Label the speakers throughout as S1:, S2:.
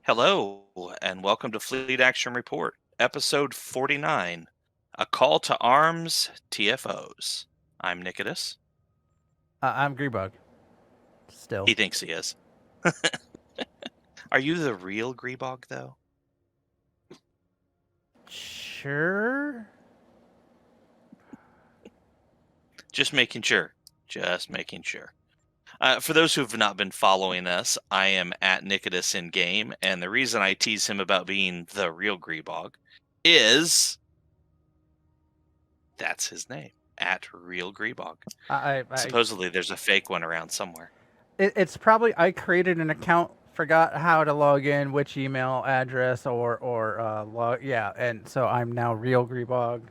S1: Hello, and welcome to Fleet Action Report, Episode 49, A Call to Arms, TFOs. I'm Nikodas.
S2: I'm Grebog. Still.
S1: He thinks he is. Are you the real Grebog, though?
S2: Sure.
S1: Just making sure. Just making sure. For those who have not been following us, I am at Nikodas in game, and the reason I tease him about being the real Grebog is that's his name, at Real Grebog.
S2: I
S1: Supposedly, there's a fake one around somewhere.
S2: it's probably I created an account, forgot how to log in, which email address or log and so I'm now real Grebog.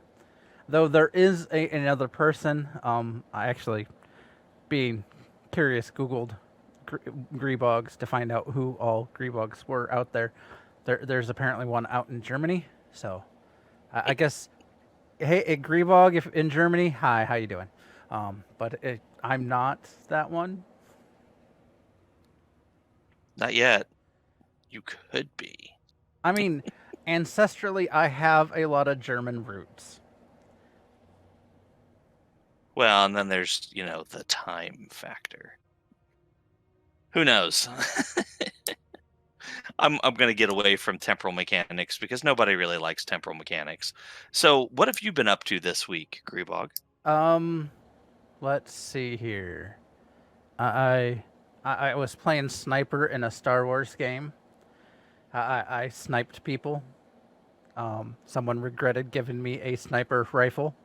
S2: Though there is another person. I actually, being curious, Googled Grebogs to find out who all Grebogs were out there. There's apparently one out in Germany. So I guess, hey, Grebog, if in Germany, hi, how you doing? I'm not that one.
S1: Not yet. You could be.
S2: I mean, ancestrally, I have a lot of German roots.
S1: Well, and then there's, the time factor. Who knows? I'm going to get away from temporal mechanics because nobody really likes temporal mechanics. So, what have you been up to this week, Grebog?
S2: Um, let's see here. I I was playing sniper in a Star Wars game. I sniped people. Someone regretted giving me a sniper rifle.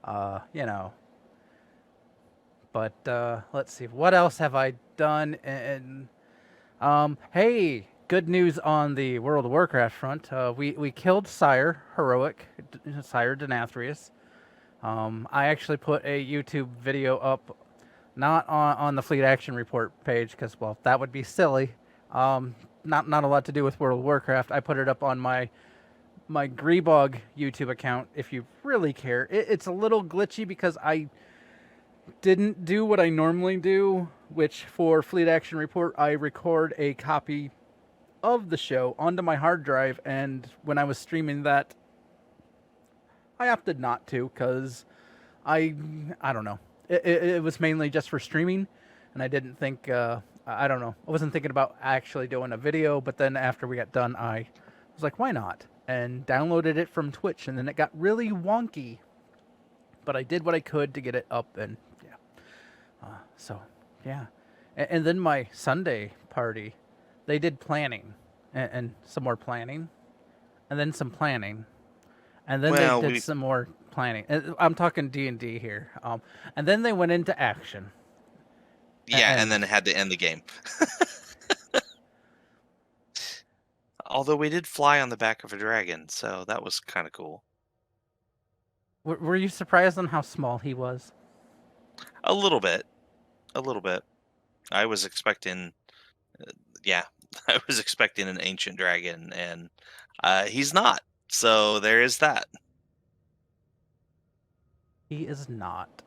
S2: Uh, you know, but let's see. What else have I done? Hey, good news on the World of Warcraft front. We killed Sire Heroic, Sire Denathrius. I actually put a YouTube video up, not on the Fleet Action Report page, because well, that would be silly. Not a lot to do with World of Warcraft. I put it up on my Grebog YouTube account. If you really care, it's a little glitchy because I didn't do what I normally do, which for Fleet Action Report, I record a copy of the show onto my hard drive, and when I was streaming that, I opted not to because I don't know. It was mainly just for streaming, and I didn't think I don't know. I wasn't thinking about actually doing a video, but then after we got done, I was like, why not? And downloaded it from Twitch, and then it got really wonky. But I did what I could to get it up, and yeah. So, yeah. And then my Sunday party, they did planning, and some more planning, and then some planning, and then they
S1: Well,
S2: did some more planning. I'm talking D&D here. And then they went into action.
S1: yeah, and
S2: And
S1: then had to end the game. Although we did fly on the back of a dragon, so that was kind of cool.
S2: were you surprised on how small he was?
S1: A little bit. A little bit. I was expecting, yeah, I was expecting an ancient dragon, and he's not. So there is that.
S2: He is not.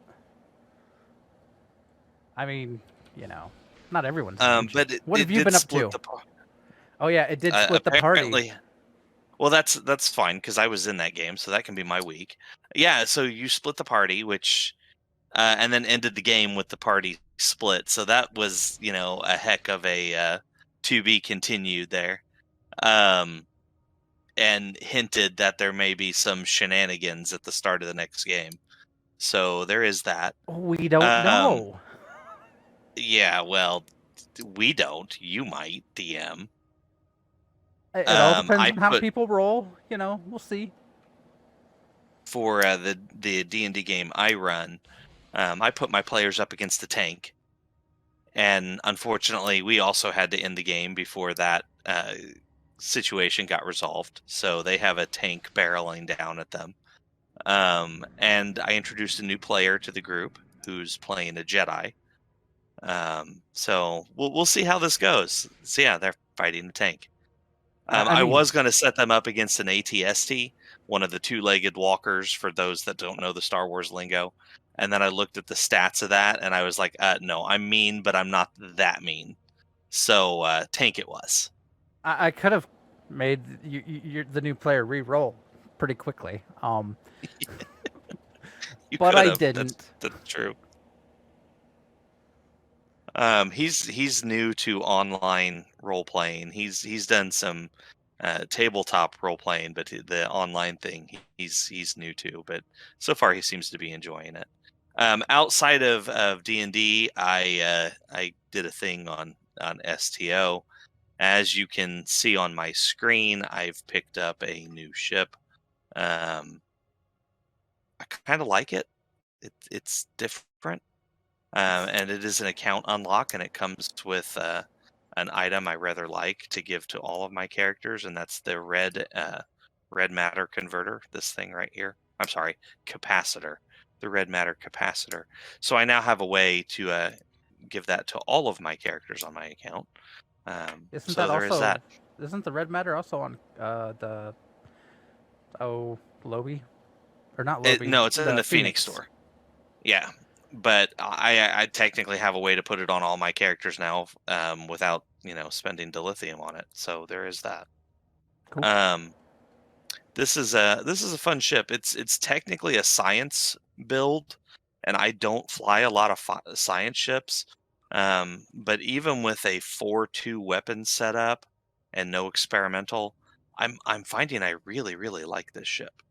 S2: I mean, you know, not everyone's an ancient.
S1: But it,
S2: What have
S1: it
S2: you
S1: did
S2: been up
S1: split
S2: to?
S1: the
S2: Oh yeah, it did split the party.
S1: apparently. Well, that's fine because I was in that game, so that can be my week. Yeah, so you split the party, which and then ended the game with the party split. So that was, a heck of a to be continued there. Um, and hinted that there may be some shenanigans at the start of the next game. So there is that.
S2: We don't
S1: Um,
S2: know.
S1: yeah, well, we don't. You might, DM.
S2: It all depends
S1: I
S2: on how
S1: put
S2: people roll. We'll see.
S1: for the D&D game I run, I put my players up against the tank, and unfortunately, we also had to end the game before that situation got resolved. So they have a tank barreling down at them. And I introduced a new player to the group who's playing a Jedi. So we'll see how this goes. So yeah, they're fighting the tank.
S2: I
S1: I
S2: mean,
S1: was going to set them up against an ATST, one of the two-legged walkers, for those that don't know the Star Wars lingo. And then I looked at the stats of that, and I was like, no, I'm mean, but I'm not that mean. So tank it was.
S2: I could have made the new player re-roll pretty quickly,
S1: You
S2: but
S1: could
S2: I
S1: have.
S2: didn't.
S1: That's true. He's new to online role playing. He's done some tabletop role playing, but the online thing he's new to. But so far he seems to be enjoying it. Outside of D&D, I did a thing on STO. As you can see on my screen, I've picked up a new ship. Um, I kind of like it. It's different. And it is an account unlock, and it comes with an item I rather like to give to all of my characters, and that's the red matter converter. This thing right here. I'm sorry, capacitor. The red matter capacitor. So I now have a way to give that to all of my characters on my account.
S2: Isn't
S1: So
S2: that
S1: there is
S2: also?
S1: that.
S2: Isn't the red matter also on the Lobby or not Lobby?
S1: No, it's in
S2: The
S1: the Phoenix
S2: Phoenix.
S1: store. Yeah, but I technically have a way to put it on all my characters now, without spending dilithium on it. So there is that.
S2: Cool.
S1: Um, this is a fun ship. It's technically a science build, and I don't fly a lot of science ships. But even with a 4-2 weapon setup and no experimental, I'm finding I really like this ship.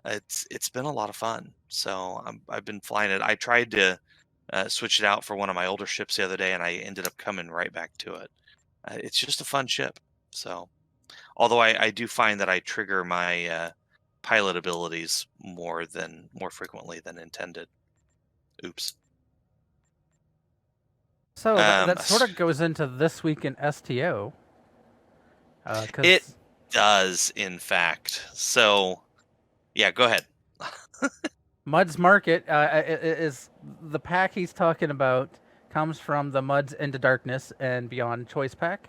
S1: It's been a lot of fun. So I've been flying it. I tried to switch it out for one of my older ships the other day, and I ended up coming right back to it. It's just a fun ship. So, although I do find that I trigger my pilot abilities more frequently than intended. Oops.
S2: So
S1: Um,
S2: that sort of goes into this week in STO,
S1: it
S2: because
S1: does, in fact. So, yeah, go ahead.
S2: Mud's Market is the pack he's talking about comes from the Muds Into Darkness and Beyond choice pack.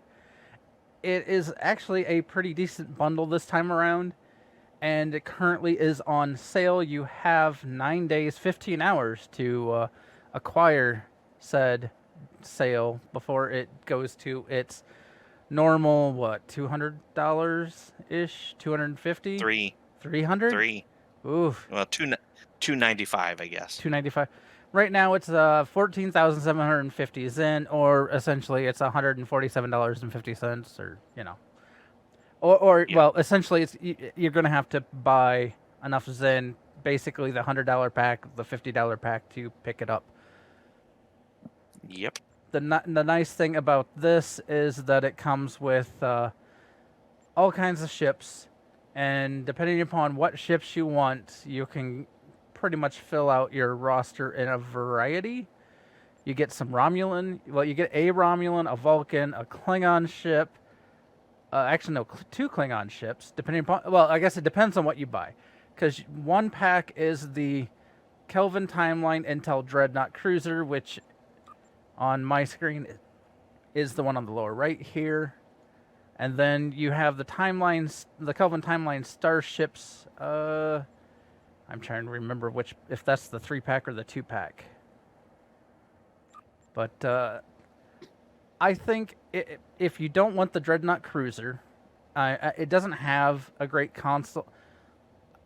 S2: It is actually a pretty decent bundle this time around, and it currently is on sale. You have 9 days, 15 hours to acquire said sale before it goes to its normal, what, $200 ish, 250,
S1: Three,
S2: 300.
S1: three.
S2: Oof,
S1: 295, I guess.
S2: 295. Right now it's 14,750 Zen, or essentially it's $147.50, or or
S1: Yeah.
S2: well, essentially it's you're gonna have to buy enough Zen, basically the $100 pack, the $50 pack to pick it up.
S1: Yep.
S2: The nice thing about this is that it comes with all kinds of ships, and depending upon what ships you want, you can pretty much fill out your roster in a variety. You get some Romulan. Well, you get a Romulan, a Vulcan, a Klingon ship. Actually, no, two Klingon ships. Depending upon, well, I guess it depends on what you buy, because one pack is the Kelvin Timeline Intel Dreadnought Cruiser, which on my screen is the one on the lower right here. And then you have the timelines, the Kelvin Timeline starships. I'm trying to remember if that's the 3-pack or the 2-pack. But I think if you don't want the Dreadnought Cruiser, it doesn't have a great console.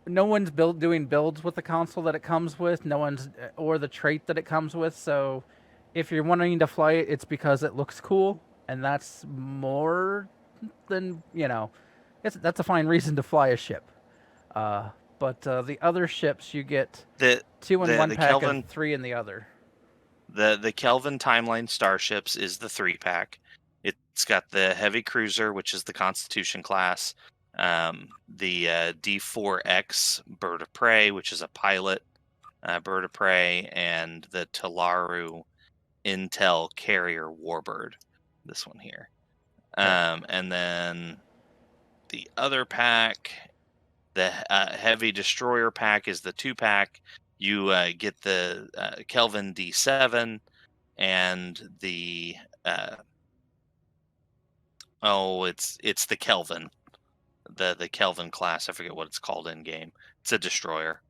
S2: No one's doing builds with the console that it comes with. No one's or the trait that it comes with. So if you're wanting to fly it, it's because it looks cool, and that's more than that's a fine reason to fly a ship. But the other ships you get
S1: The
S2: 2 in one
S1: the
S2: pack
S1: Kelvin
S2: and 3 in the other.
S1: the Kelvin Timeline starships is the 3-pack. It's got the heavy cruiser, which is the Constitution class, the D4X bird of prey, which is a pilot bird of prey, and the Talaru Intel carrier warbird. This one here, and then the other pack, the heavy destroyer pack, is the 2-pack. You get the Kelvin D7 and the it's the Kelvin, the Kelvin class. I forget what it's called in game. It's a destroyer.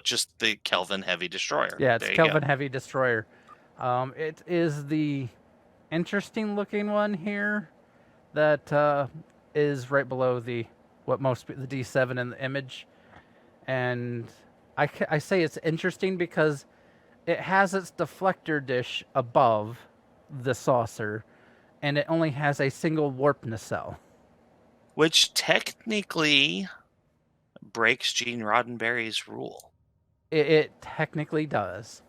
S1: Just the Kelvin heavy destroyer.
S2: Yeah, it's
S1: There you
S2: Kelvin
S1: go.
S2: Heavy Destroyer. It is the interesting looking one here that is right below the D7 in the image, and I say it's interesting because it has its deflector dish above the saucer, and it only has a single warp nacelle.
S1: Which technically breaks Gene Roddenberry's rule.
S2: It technically does.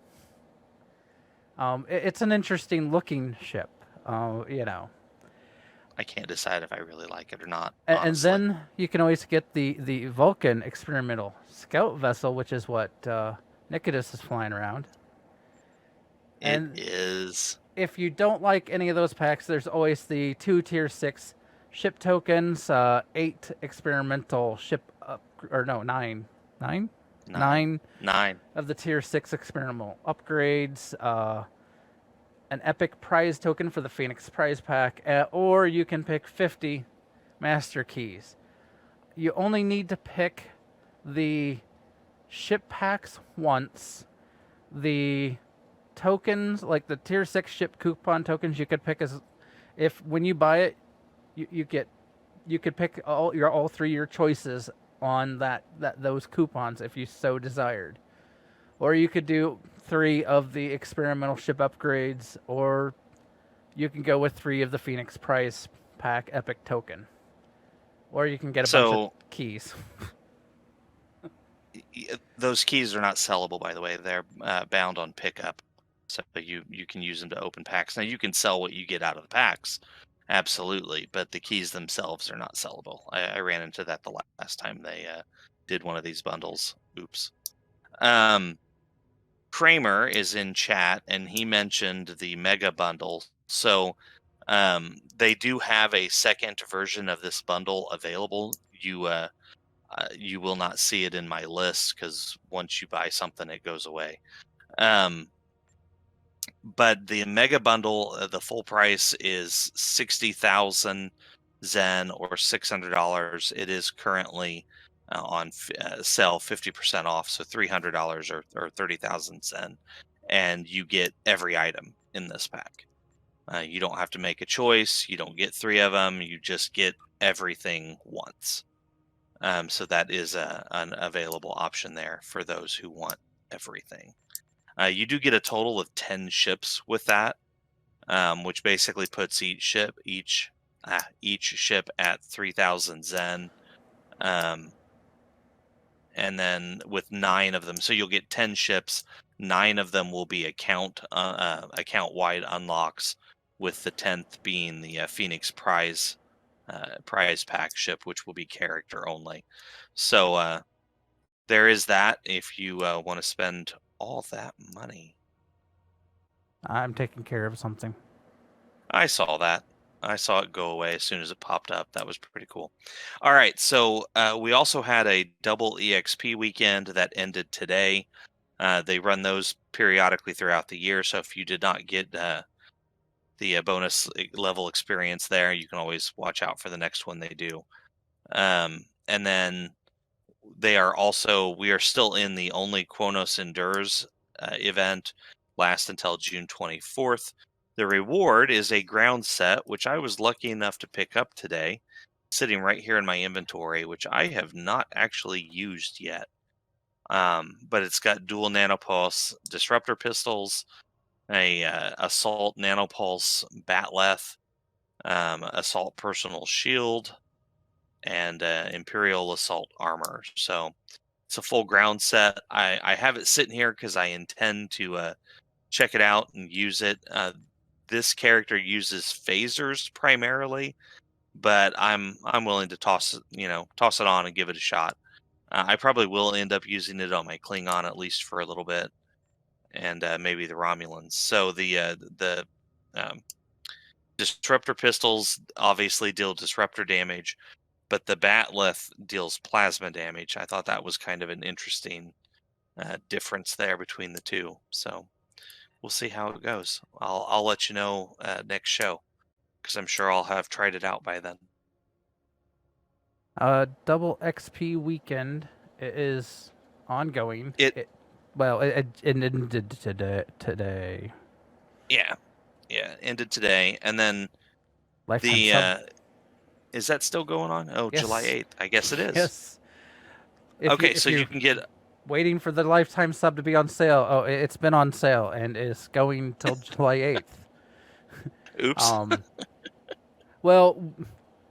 S2: It's an interesting looking ship, you know.
S1: I can't decide if I really like it or not,
S2: And
S1: honestly.
S2: then you can always get the Vulcan experimental scout vessel, which is what Nikodas is flying around.
S1: It
S2: And
S1: is.
S2: if you don't like any of those packs, there's always the 2 tier 6 ship tokens, 8 experimental ship or no, 9
S1: Nine.
S2: of the tier 6 experimental upgrades, an epic prize token for the Phoenix prize pack, or you can pick 50 master keys. You only need to pick the ship packs once. The tokens, like the tier 6 ship coupon tokens, you could pick as if when you buy it, you could pick all 3 your choices on those coupons if you so desired. Or you could do 3 of the experimental ship upgrades, or you can go with 3 of the Phoenix prize pack epic token. Or you can get a bunch of keys.
S1: Those keys are not sellable, by the way. They're bound on pickup. So you can use them to open packs. Now, you can sell what you get out of the packs. Absolutely. But the keys themselves are not sellable. I ran into that the last time they did one of these bundles. Oops. Kramer is in chat, and he mentioned the Mega Bundle. So they do have a second version of this bundle available. You will not see it in my list because once you buy something, it goes away. But the Mega Bundle, the full price is 60,000 Zen or $600. It is currently on sale 50% off, so $300 or 30,000 Zen, and you get every item in this pack. You don't have to make a choice. You don't get 3 of them. You just get everything once. So that is an available option there for those who want everything. You do get a total of 10 ships with that, which basically puts each ship at 3,000 Zen. And then with 9 of them, so you'll get 10 ships. 9 of them will be account-wide unlocks, with the 10th being the Phoenix prize pack ship, which will be character only. So there is that if you want to spend all that money.
S2: I'm taking care of something.
S1: I saw that. I saw it go away as soon as it popped up. That was pretty cool. All right, so we also had a double EXP weekend that ended today. They run those periodically throughout the year, so if you did not get the bonus level experience there, you can always watch out for the next one they do. And then we are still in the Only Quonos Endures event, last until June 24th. The reward is a ground set, which I was lucky enough to pick up today, sitting right here in my inventory, which I have not actually used yet. But it's got dual nanopulse disruptor pistols, a assault nanopulse batleth, assault personal shield, and Imperial assault armor. So it's a full ground set. I have it sitting here because I intend to check it out and use it. This character uses phasers primarily, but I'm willing to toss it on and give it a shot. I probably will end up using it on my Klingon at least for a little bit, and maybe the Romulans. So the disruptor pistols obviously deal disruptor damage, but the batleth deals plasma damage. I thought that was kind of an interesting difference there between the two. So we'll see how it goes. I'll let you know next show, because I'm sure I'll have tried it out by then.
S2: Double XP weekend is ongoing.
S1: It
S2: ended today.
S1: Yeah. Yeah, ended today, and then
S2: Lifetime sub.
S1: the is that still going on? Oh, July
S2: Yes.
S1: 8th. I guess it is.
S2: Yes. If you
S1: Okay,
S2: if
S1: so you
S2: you're
S1: can get.
S2: waiting for the lifetime sub to be on sale, it's been on sale and is going till July 8th.
S1: Oops.
S2: Um, well,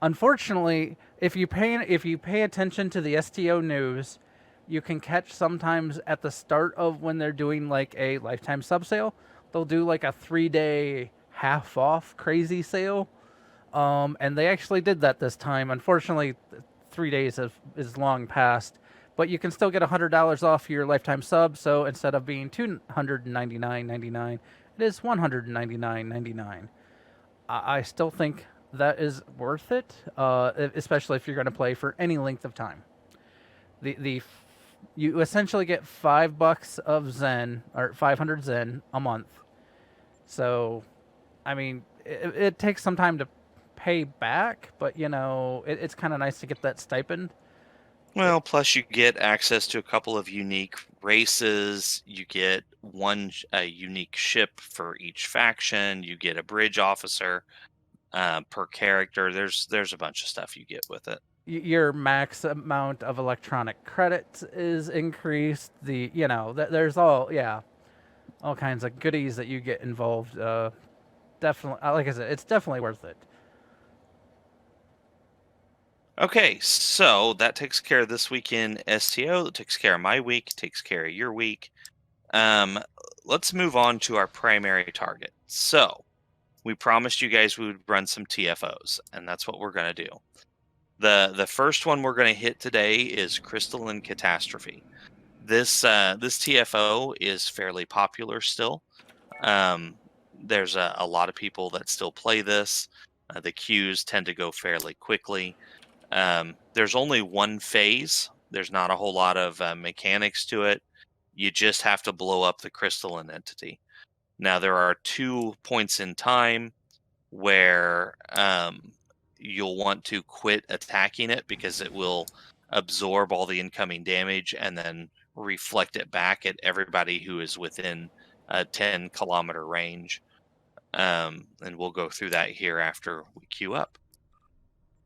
S2: unfortunately, if you pay attention to the STO news, you can catch sometimes at the start of when they're doing like a lifetime sub sale, they'll do like a 3-day half off crazy sale. And they actually did that this time. Unfortunately, 3 days is long past, but you can still get $100 off your lifetime sub. So instead of being $299.99, it is $199.99. I still think that is worth it, especially if you're going to play for any length of time. The you essentially get $5 of Zen or 500 Zen a month. So, I mean, it takes some time to pay back, but it's kind of nice to get that stipend.
S1: Well, plus you get access to a couple of unique races. You get one unique ship for each faction. You get a bridge officer per character. There's a bunch of stuff you get with it.
S2: Your max amount of electronic credits is increased. There's all kinds of goodies that you get involved. Definitely, like I said, it's definitely worth it.
S1: Okay, so that takes care of this week in STO. That takes care of my week. Takes care of your week. Um, let's move on to our primary target. So we promised you guys we would run some TFOs, and that's what we're going to do. The first one we're going to hit today is Crystalline Catastrophe. This TFO is fairly popular still. There's a lot of people that still play this. The queues tend to go fairly quickly. There's only one phase. There's not a whole lot of mechanics to it. You just have to blow up the crystalline entity. Now, there are 2 points in time where you'll want to quit attacking it because it will absorb all the incoming damage and then reflect it back at everybody who is within a 10-kilometer range. And we'll go through that here after we queue up.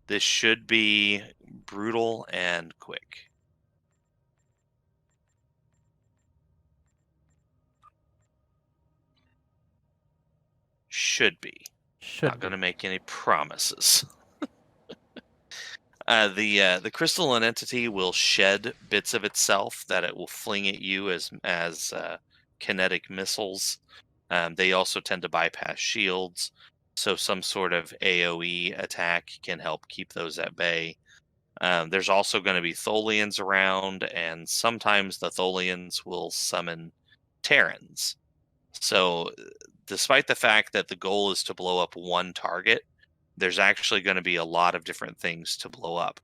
S1: This should be brutal and quick. Should be. Not going to make any promises. The crystalline entity will shed bits of itself that it will fling at you as kinetic missiles. They also tend to bypass shields, so some sort of AoE attack can help keep those at bay. There's also going to be Tholians around, and sometimes the Tholians will summon Terrans. So, despite the fact that the goal is to blow up one target, there's actually going to be a lot of different things to blow up.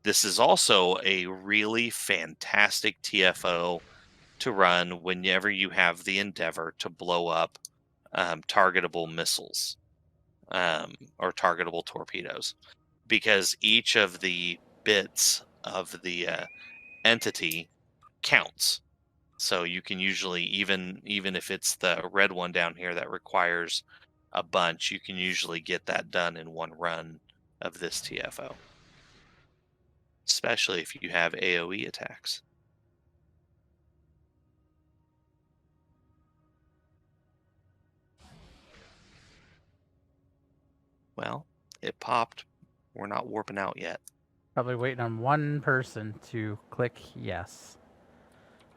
S1: This is also a really fantastic TFO to run whenever you have the endeavor to blow up targetable missiles or targetable torpedoes, because each of the bits of the entity counts. So you can usually, even if it's the red one down here that requires a bunch, you can usually get that done in one run of this TFO. Especially if you have AoE attacks. Well, it popped. We're not warping out yet.
S2: Probably waiting on one person to click yes.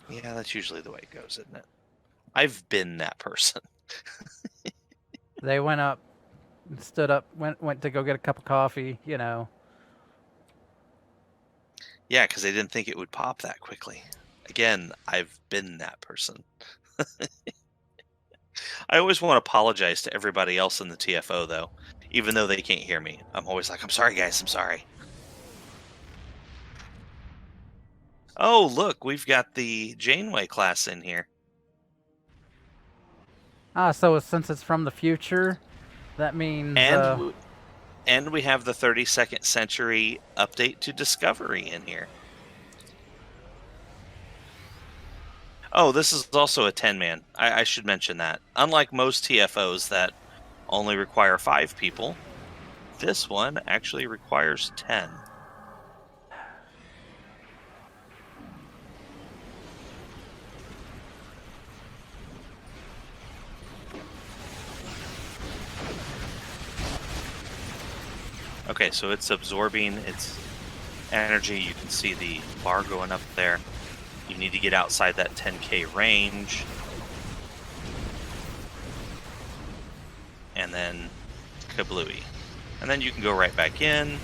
S1: Yeah, that's usually the way it goes, isn't it? I've been that person.
S2: They went up, stood up, went to go get a cup of coffee,
S1: Yeah, because they didn't think it would pop that quickly. Again, I've been that person. I always want to apologize to everybody else in the TFO, though, even though they can't hear me. I'm always like, I'm sorry, guys, I'm sorry. Oh, look, we've got the Janeway class in here.
S2: So since it's from the future, that means...
S1: And we have the 32nd century update to Discovery in here. Oh, this is also a 10-man. I should mention that. Unlike most TFOs that only require 5 people. This one actually requires 10. Okay, so it's absorbing its energy. You can see the bar going up there. You need to get outside that 10K range. And then kablooey. And then you can go right back in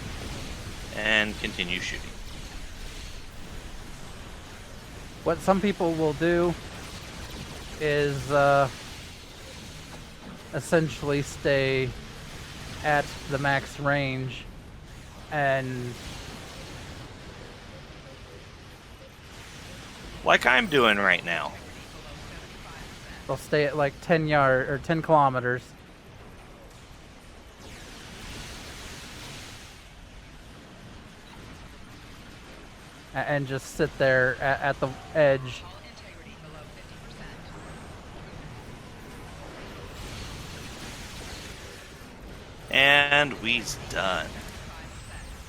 S1: and continue shooting.
S2: What some people will do is essentially stay at the max range and
S1: like I'm doing right now.
S2: they'll stay at like 10 yard or 10 kilometers. And just sit there at the edge.
S1: And we's done.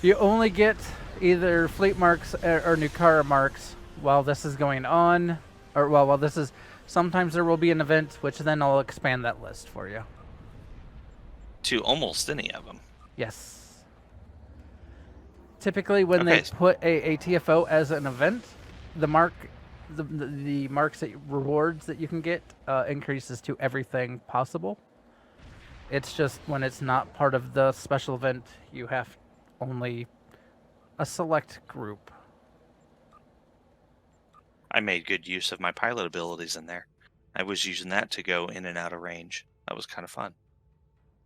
S2: You only get either fleet marks or Nukara marks while this is going on, or while this is. Sometimes there will be an event, which then I'll expand that list for you.
S1: To almost any of them.
S2: Yes. Typically, when they put a TFO as an event, the marks that rewards that you can get increases to everything possible. It's just when it's not part of the special event, you have only a select group.
S1: I made good use of my pilot abilities in there. I was using that to go in and out of range. That was kind of fun.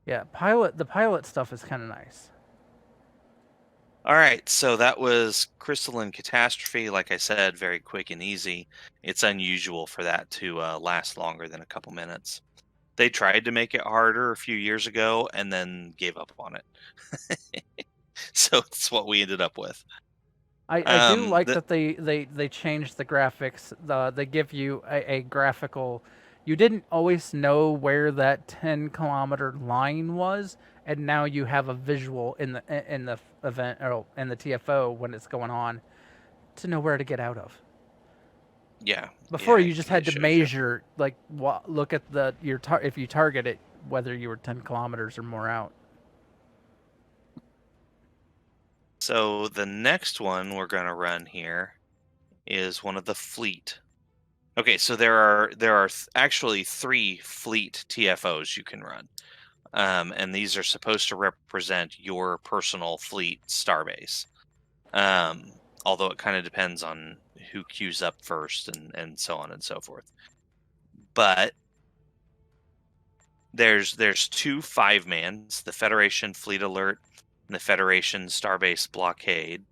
S2: Yeah, the pilot stuff is kind of nice.
S1: All right, so that was Crystalline Catastrophe. Like I said, very quick and easy. It's unusual for that to last longer than a couple minutes. They tried to make it harder a few years ago and then gave up on it. So it's what we ended up with.
S2: I do like that they changed the graphics. They give you a graphical. You didn't always know where that 10-kilometer line was, and now you have a visual in the event or in the TFO when it's going on to know where to get out of.
S1: Yeah.
S2: Before you just had to measure, like look at if you target it, whether you were 10 kilometers or more out.
S1: So the next one we're going to run here is one of the fleet. Okay, so there are actually 3 fleet TFOs you can run. And these are supposed to represent your personal fleet starbase. Although it kind of depends on who queues up first and so on and so forth. But there's 2 5-mans, the Federation Fleet Alert and the Federation Starbase Blockade.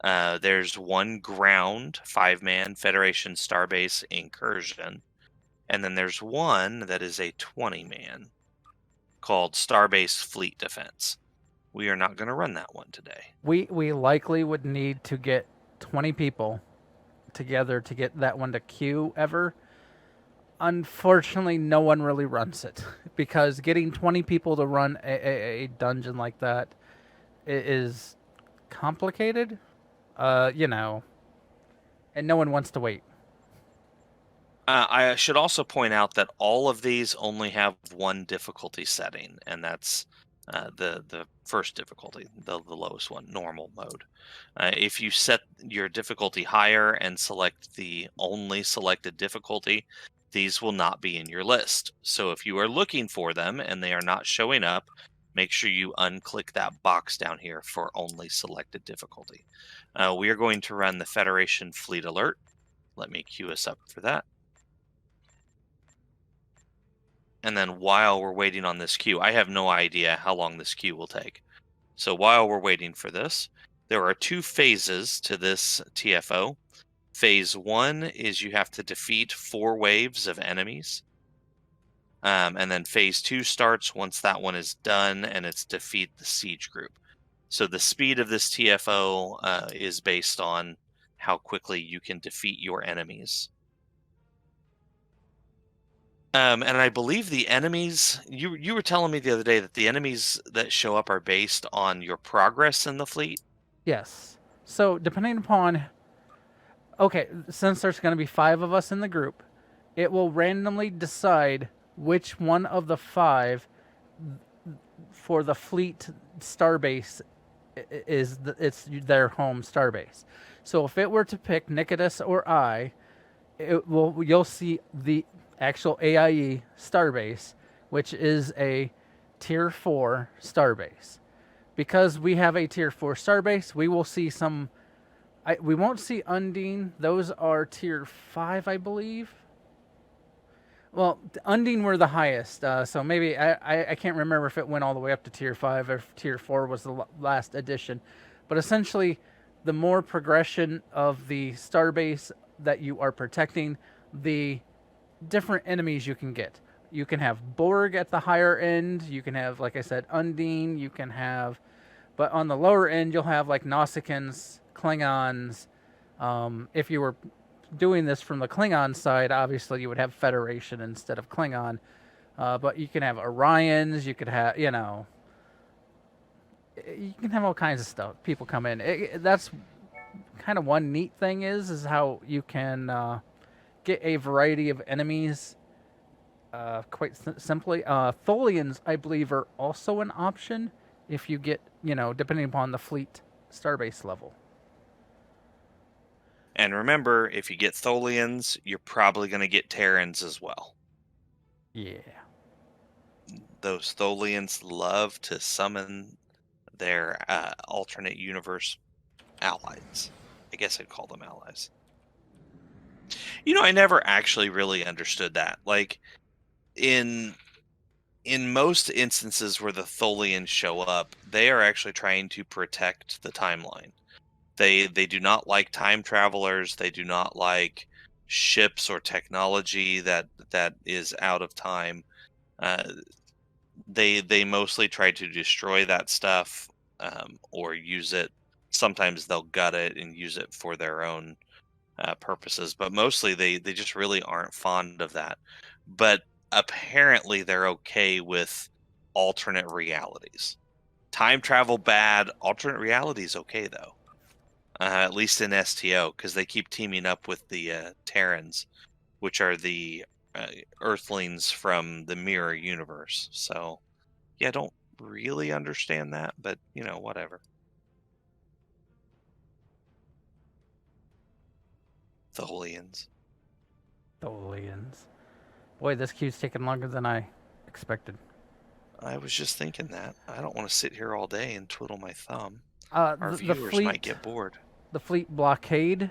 S1: There's 1 ground 5-man Federation Starbase Incursion. And then there's 1 that is a 20-man called Starbase Fleet Defense. We are not going to run that one today.
S2: We likely would need to get 20 people together to get that one to queue ever. Unfortunately, no one really runs it because getting 20 people to run a dungeon like that is complicated, and no one wants to wait.
S1: I should also point out that all of these only have 1 difficulty setting, and that's the first difficulty, the lowest one, normal mode. If you set your difficulty higher and select the only selected difficulty, these will not be in your list. So if you are looking for them and they are not showing up, make sure you unclick that box down here for only selected difficulty. We are going to run the Federation Fleet Alert. Let me queue us up for that. And then while we're waiting on this queue, I have no idea how long this queue will take. So while we're waiting for this, there are 2 phases to this TFO. Phase 1 is you have to defeat 4 waves of enemies. And then phase 2 starts once that one is done, and it's defeat the siege group. So the speed of this TFO is based on how quickly you can defeat your enemies. And I believe the enemies you were telling me the other day that the enemies that show up are based on your progress in the fleet.
S2: Yes. So depending upon, okay, since there's going to be 5 of us in the group, it will randomly decide which one of the 5 for the fleet starbase it's their home starbase. So if it were to pick Nikodas or I, you'll see the actual AIE starbase, which is a tier 4 starbase. Because we have a tier 4 starbase, we will see some. We won't see Undine. Those are tier 5, I believe. Well, Undine were the highest, so maybe I can't remember if it went all the way up to tier 5 or if tier 4 was the last addition. But essentially, the more progression of the starbase that you are protecting, the different enemies you can get. You can have Borg at the higher end. You can have, like I said, Undine. You can have, but on the lower end, you'll have like Nausicaans, Klingons. If you were doing this from the Klingon side, obviously you would have Federation instead of Klingon. But you can have Orions. You could have, you can have all kinds of stuff. People come in. That's kind of one neat thing is how you can get a variety of enemies quite simply. Tholians, I believe, are also an option if you get, depending upon the fleet starbase level.
S1: And remember, if you get Tholians, you're probably going to get Terrans as well.
S2: Yeah.
S1: Those Tholians love to summon their alternate universe allies. I guess I'd call them allies. I never actually really understood that. Like, in most instances where the Tholians show up, they are actually trying to protect the timeline. They do not like time travelers. They do not like ships or technology that is out of time. They mostly try to destroy that stuff or use it. Sometimes they'll gut it and use it for their own purposes, but mostly they just really aren't fond of that. But apparently they're okay with alternate realities. Time travel bad, alternate realities okay though. At least in STO, because they keep teaming up with the Terrans, which are the Earthlings from the Mirror Universe. So, yeah, I don't really understand that, but, whatever. Tholians.
S2: Boy, this queue's taking longer than I expected.
S1: I was just thinking that. I don't want to sit here all day and twiddle my thumb.
S2: Our
S1: viewers might get bored.
S2: The fleet blockade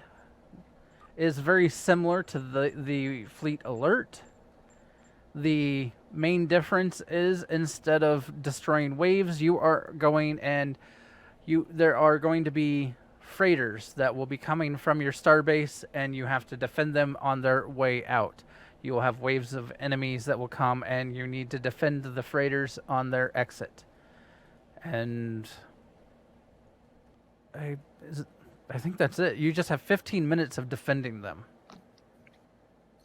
S2: is very similar to the fleet alert. The main difference is instead of destroying waves, you are going and there are going to be freighters that will be coming from your starbase, and you have to defend them on their way out. You will have waves of enemies that will come, and you need to defend the freighters on their exit. And I think that's it. You just have 15 minutes of defending them.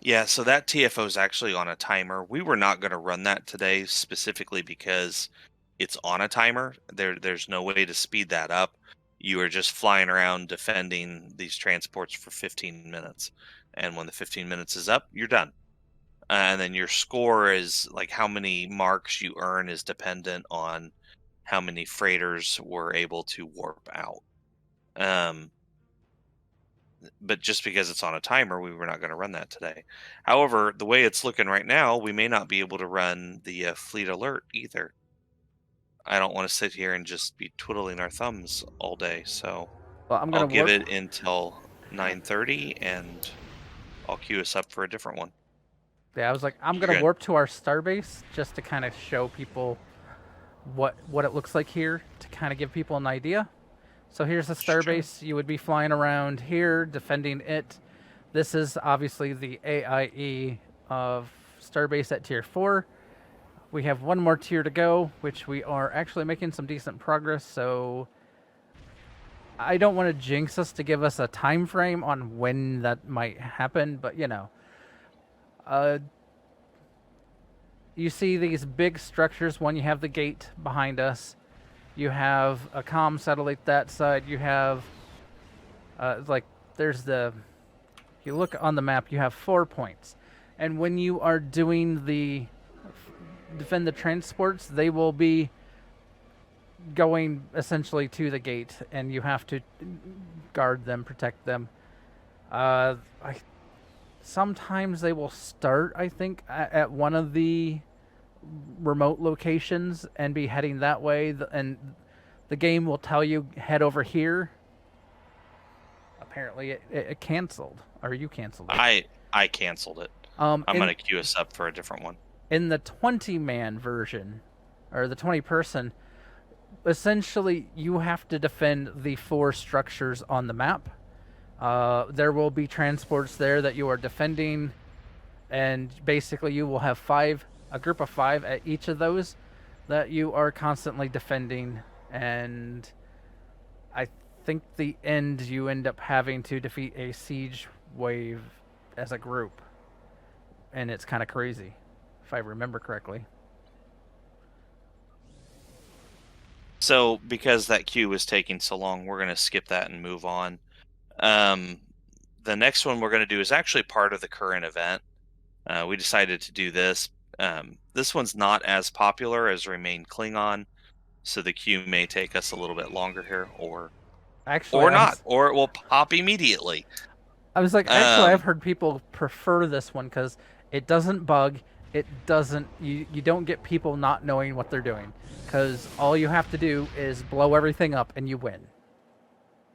S1: Yeah, so that TFO is actually on a timer. We were not going to run that today specifically because it's on a timer. There's no way to speed that up. You are just flying around defending these transports for 15 minutes. And when the 15 minutes is up, you're done. And then your score is like how many marks you earn is dependent on how many freighters were able to warp out. But just because it's on a timer, we were not going to run that today. However, the way it's looking right now, we may not be able to run the fleet alert either. I don't want to sit here and just be twiddling our thumbs all day, so I'll give it until 9:30, and I'll queue us up for a different one.
S2: Yeah, I was like, I'm going to warp to our starbase just to kind of show people what it looks like here, to kind of give people an idea. So here's the starbase. You would be flying around here, defending it. This is obviously the AIE of starbase at tier 4. We have one more tier to go, which we are actually making some decent progress. So I don't want to jinx us to give us a time frame on when that might happen, but you see these big structures. One, you have the gate behind us. You have a comm satellite that side. You have, like, there's the... You look on the map, you have 4 points. And when you are doing the defend the transports, they will be going essentially to the gate, and you have to guard them, protect them. Sometimes they will start, I think, at one of the remote locations and be heading that way, and the game will tell you head over here. Apparently, it canceled, or you canceled it.
S1: I canceled it. I'm gonna queue us up for a different one.
S2: In the 20-man version, or the 20-person, essentially you have to defend the 4 structures on the map. There will be transports there that you are defending, and basically you will have a group of 5 at each of those that you are constantly defending, and I think the end you end up having to defeat a siege wave as a group, and it's kind of crazy, if I remember correctly.
S1: So, because that queue was taking so long, we're going to skip that and move on. The next one we're going to do is actually part of the current event. We decided to do this. This one's not as popular as Remain Klingon, so the queue may take us a little bit longer here, or not, or it will pop immediately.
S2: I was like, actually, I've heard people prefer this one because it doesn't bug. It doesn't. You don't get people not knowing what they're doing, because all you have to do is blow everything up and you win.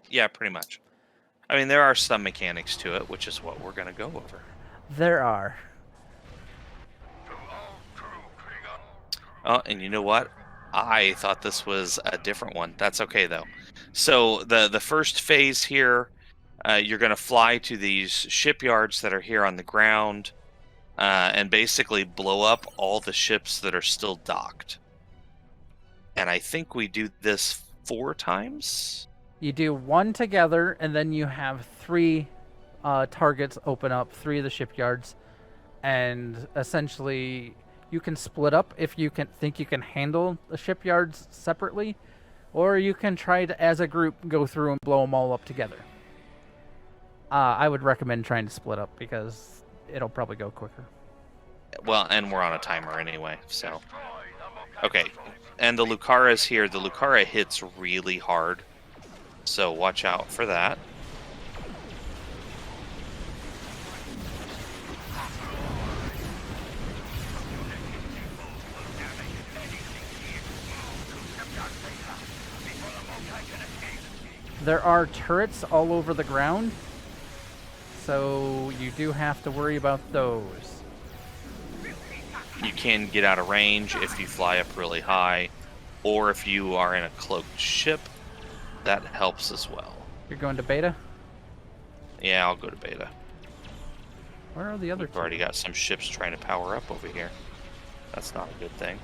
S1: Yeah, pretty much. I mean, there are some mechanics to it, which is what we're going to go over.
S2: There are.
S1: Oh, and you know what? I thought this was a different one. That's okay, though. So the first phase here, you're going to fly to these shipyards that are here on the ground, and basically blow up all the ships that are still docked. And I think we do this 4 times?
S2: You do 1 together, and then you have 3 targets open up, 3 of the shipyards, and essentially you can split up if you think you can handle the shipyards separately, or you can try to, as a group, go through and blow them all up together. I would recommend trying to split up because it'll probably go quicker.
S1: Well, and we're on a timer anyway, so... Okay, and the Lucaris here, the Lucara hits really hard, so watch out for that.
S2: There are turrets all over the ground, so you do have to worry about those.
S1: You can get out of range if you fly up really high, or if you are in a cloaked ship, that helps as well.
S2: You're going to beta?
S1: Yeah, I'll go to beta.
S2: Where are the other two?
S1: We've already got some ships trying to power up over here. That's not a good thing.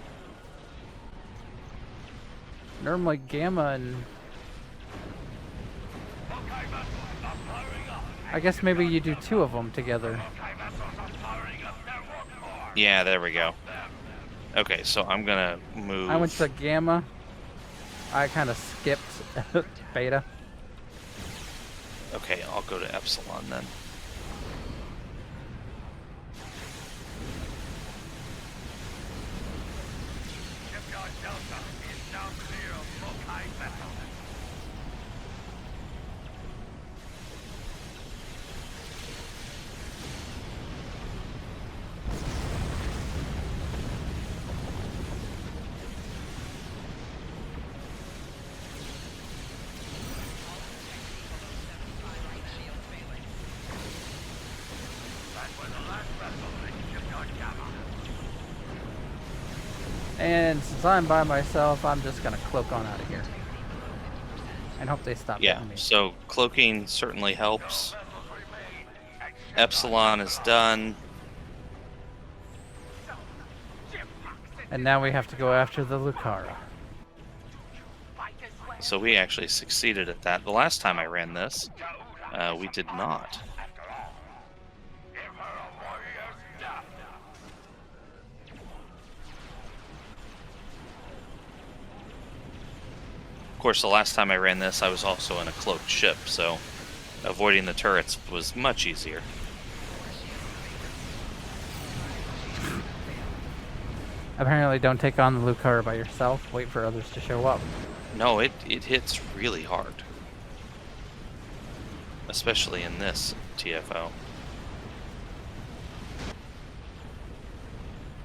S2: Normally Gamma and... I guess maybe you do 2 of them together.
S1: Yeah, there we go. Okay, so I'm gonna move...
S2: I went to Gamma. I kind of skipped Beta.
S1: Okay, I'll go to Epsilon then.
S2: And since I'm by myself, I'm just gonna cloak on out of here. And hope they stop hitting me.
S1: So cloaking certainly helps. Epsilon is done.
S2: And now we have to go after the Lucara.
S1: So we actually succeeded at that. The last time I ran this, we did not. course, the last time I ran this, I was also in a cloaked ship, so avoiding the turrets was much easier.
S2: Apparently, don't take on the Lucara by yourself. Wait for others to show up.
S1: No, it hits really hard. Especially in this TFO.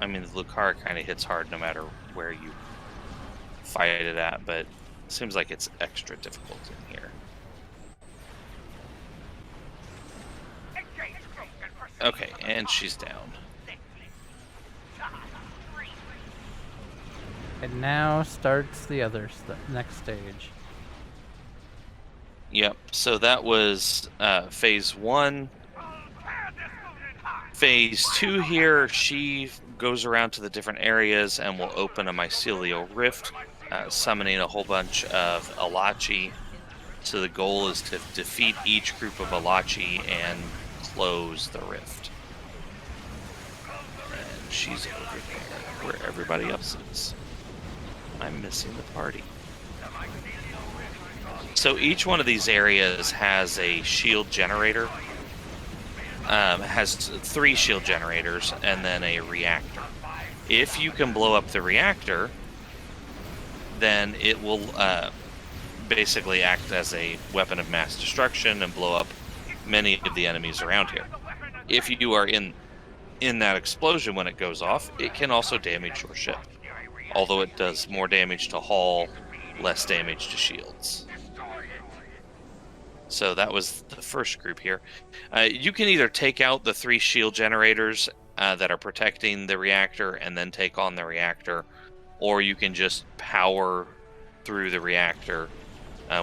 S1: I mean, the Lucara kind of hits hard no matter where you fight it at, but it seems like it's extra difficult in here. Okay, and she's down.
S2: And now starts the next stage.
S1: Yep, so that was phase 1. Phase 2 here, she goes around to the different areas and will open a mycelial rift, summoning a whole bunch of Alachi. So the goal is to defeat each group of Alachi and close the rift. And she's over there, where everybody else is. I'm missing the party. So each one of these areas has a shield generator. Has 3 shield generators and then a reactor. If you can blow up the reactor, then it will basically act as a weapon of mass destruction and blow up many of the enemies around here. If you are in that explosion when it goes off, it can also damage your ship. Although it does more damage to hull, less damage to shields. So that was the first group here. You can either take out the 3 shield generators that are protecting the reactor and then take on the reactor, or you can just power through the reactor,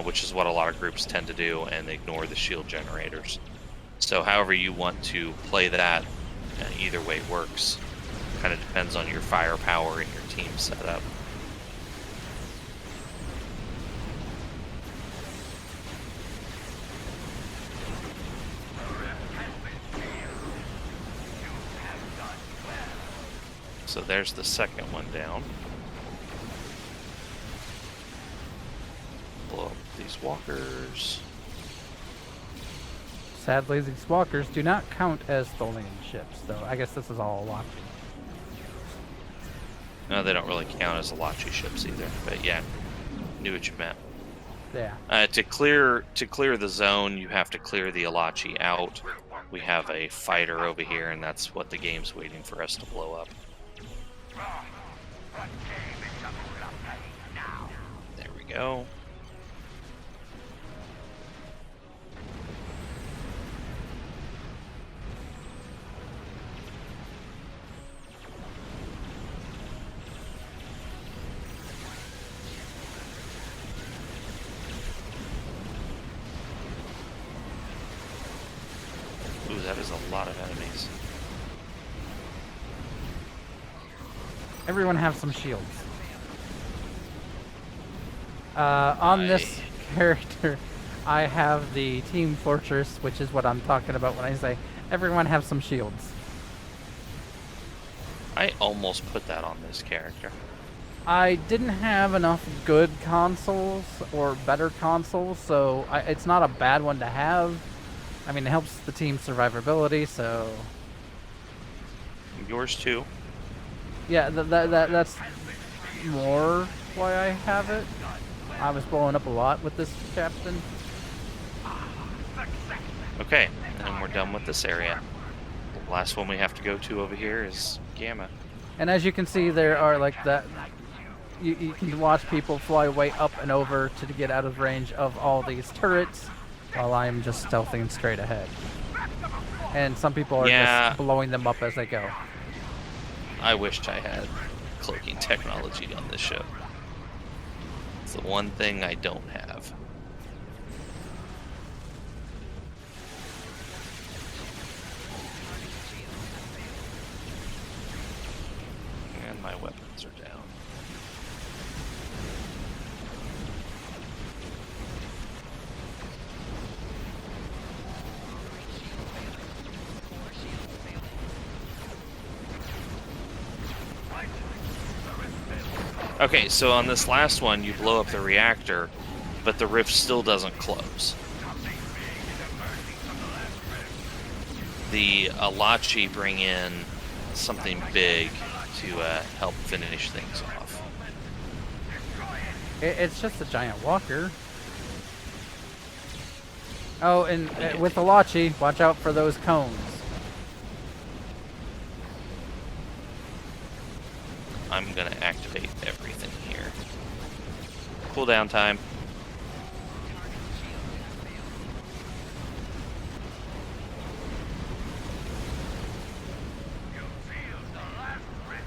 S1: which is what a lot of groups tend to do, and ignore the shield generators. So however you want to play that, either way works. Kind of depends on your firepower and your team setup. So there's the second one down. Blow up these walkers.
S2: Sadly, these walkers do not count as Tholian ships, though. I guess this is all Alachi.
S1: No, they don't really count as Alachi ships either. But yeah, knew what you meant.
S2: Yeah.
S1: To clear the zone, you have to clear the Alachi out. We have a fighter over here, and that's what the game's waiting for us to blow up. There we go. Ooh, that is a lot of enemies.
S2: Everyone have some shields. On this character, I have the Team Fortress, which is what I'm talking about when I say everyone have some shields.
S1: I almost put that on this character.
S2: I didn't have enough good consoles or better consoles, so it's not a bad one to have. I mean, it helps the team survivability, so...
S1: Yours too.
S2: Yeah, that's more why I have it. I was blowing up a lot with this captain.
S1: Okay, and we're done with this area. The last one we have to go to over here is Gamma.
S2: And as you can see, there are like that. You can watch people fly way up and over to get out of range of all these turrets, while I'm just stealthing straight ahead. And some people are just blowing them up as they go.
S1: I wished I had cloaking technology on this ship. It's the one thing I don't have. And my weapons are down. Okay, so on this last one, you blow up the reactor, but the rift still doesn't close. The Alachi bring in something big to help finish things off.
S2: It's just a giant walker. Oh, and with Alachi, watch out for those cones.
S1: I'm going to activate everything here. Cooldown time.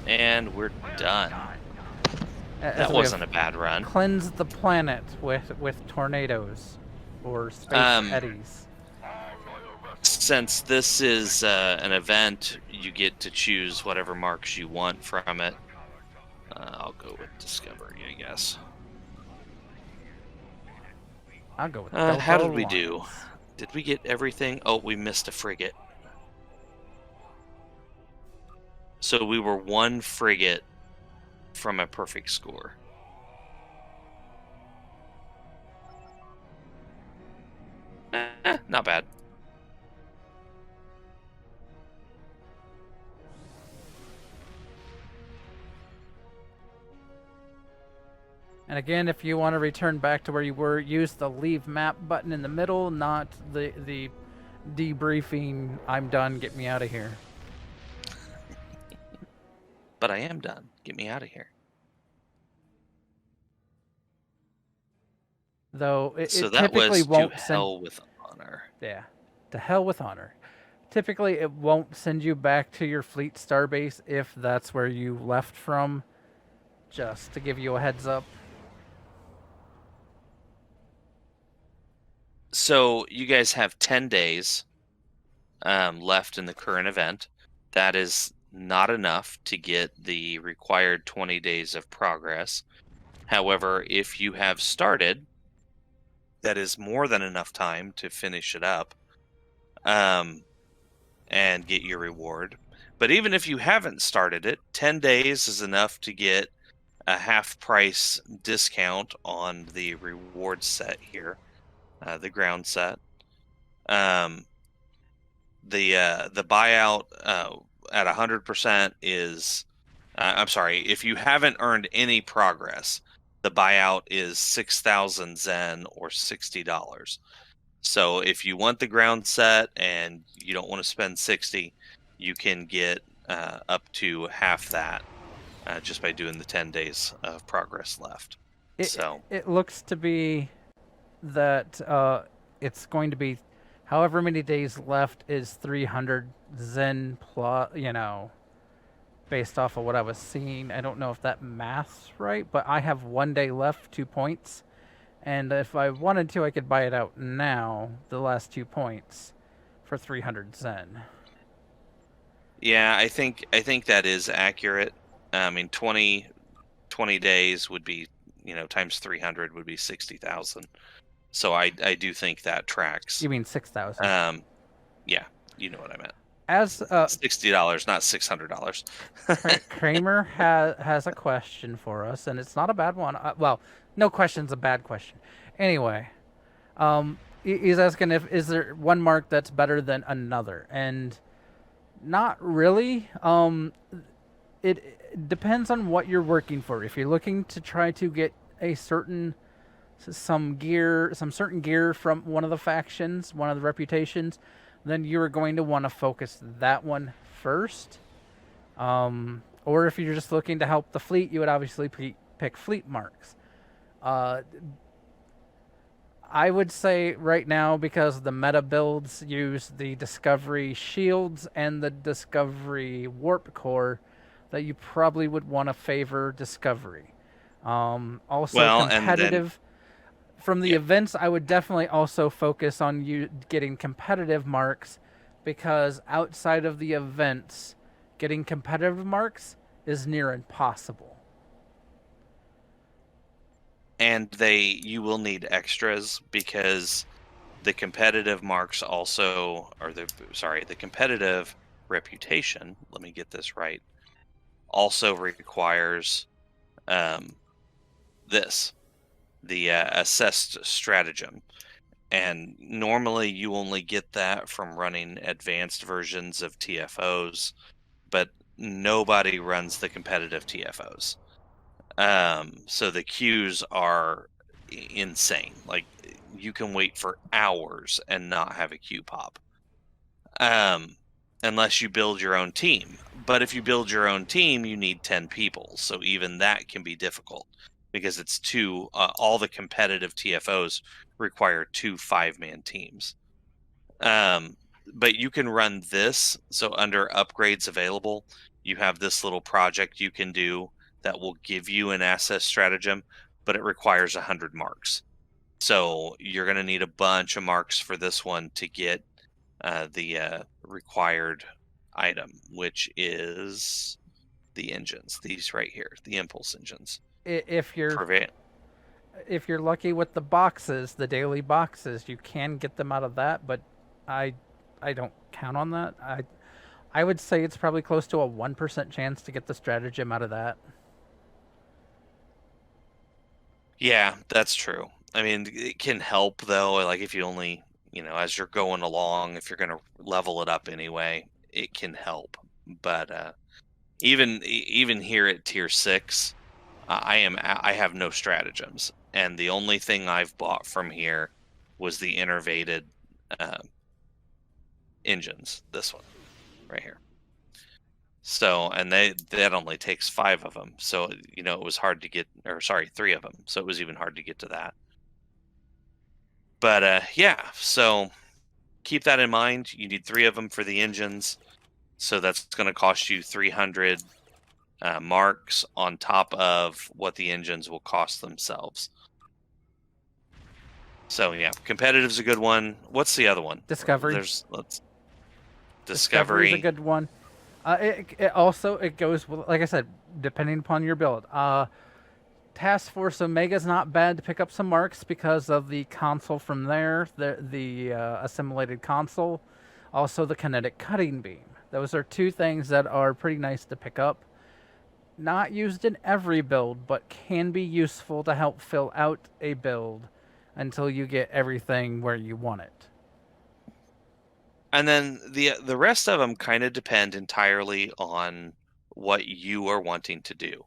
S1: And we're done. That wasn't a bad run.
S2: Cleanse the planet with tornadoes or space eddies.
S1: Since this is an event, you get to choose whatever marks you want from it. I'll go with Discovery, I guess.
S2: I'll go with
S1: how did we do? Did we get everything? Oh, we missed a frigate. So we were one frigate from a perfect score. Not bad.
S2: And again, if you want to return back to where you were, use the leave map button in the middle, not the debriefing, I'm done, get me out of here.
S1: But I am done. Get me out of here.
S2: Though it
S1: so
S2: it
S1: that
S2: typically
S1: was
S2: won't
S1: to
S2: send...
S1: hell with honor.
S2: Yeah, to hell with honor. Typically, it won't send you back to your fleet starbase if that's where you left from. Just to give you a heads up.
S1: So you guys have 10 days left in the current event. That is not enough to get the required 20 days of progress. However, if you have started, that is more than enough time to finish it up and get your reward. But even if you haven't started it, 10 days is enough to get a half price discount on the reward set here, the ground set. The buyout at 100% is, I'm sorry, if you haven't earned any progress, the buyout is 6,000 Zen or $60. So if you want the ground set and you don't want to spend 60, you can get up to half that just by doing the 10 days of progress left.
S2: It looks to be that it's going to be however many days left is 300 Zen plus, based off of what I was seeing. I don't know if that math's right, but I have 1 day left, 2 points. And if I wanted to, I could buy it out now, the last 2 points, for 300 Zen.
S1: Yeah, I think that is accurate. I mean, 20 days would be, times 300 would be 60,000. So I do think that tracks.
S2: You mean 6,000?
S1: Yeah, you know what I meant.
S2: As
S1: $60, not $600.
S2: Kramer has a question for us, and it's not a bad one. Well, no question's a bad question. Anyway, he's asking is there one mark that's better than another, and not really. It depends on what you're working for. If you're looking to try to get some certain gear from one of the factions, one of the reputations, then you're going to want to focus that one first. Or if you're just looking to help the fleet, you would obviously pick fleet marks. I would say right now, because the meta builds use the Discovery Shields and the Discovery Warp Core, that you probably would want to favor Discovery. Also, competitive. From the events, I would definitely also focus on you getting competitive marks, because outside of the events, getting competitive marks is near impossible.
S1: And you will need extras, because the competitive marks also, the competitive reputation, let me get this right, also requires this, the assessed stratagem. And normally you only get that from running advanced versions of TFOs, but nobody runs the competitive TFOs. So the queues are insane. Like, you can wait for hours and not have a queue pop. Unless you build your own team. But if you build your own team, you need 10 people. So even that can be difficult because it's all the competitive TFOs require 2 5-man teams. But you can run this. So under upgrades available, you have this little project you can do that will give you an asset stratagem, but it requires 100 marks. So you're going to need a bunch of marks for this one to get the required item, which is the engines. These right here, the impulse engines.
S2: If you're lucky with the boxes, the daily boxes, you can get them out of that, but I don't count on that. I would say it's probably close to a 1% chance to get the stratagem out of that.
S1: Yeah, that's true. I mean, it can help though. Like if you only, as you're going along, if you're going to level it up anyway, it can help. But even here at tier 6, I have no stratagems, and the only thing I've bought from here was the innervated engines. This one right here. So, and that only takes 5 of them. So, it was hard to get, or sorry, 3 of them. So it was even hard to get to that. But yeah, so keep that in mind. You need 3 of them for the engines. So that's going to cost you 300 marks on top of what the engines will cost themselves. So yeah, competitive's a good one. What's the other one?
S2: Discovery.
S1: Discovery
S2: is a good one. It goes with, like I said, depending upon your build. Task Force Omega is not bad to pick up some marks because of the console from there, the assimilated console, also the kinetic cutting beam. Those are 2 things that are pretty nice to pick up. Not used in every build, but can be useful to help fill out a build until you get everything where you want it.
S1: And then the rest of them kind of depend entirely on what you are wanting to do.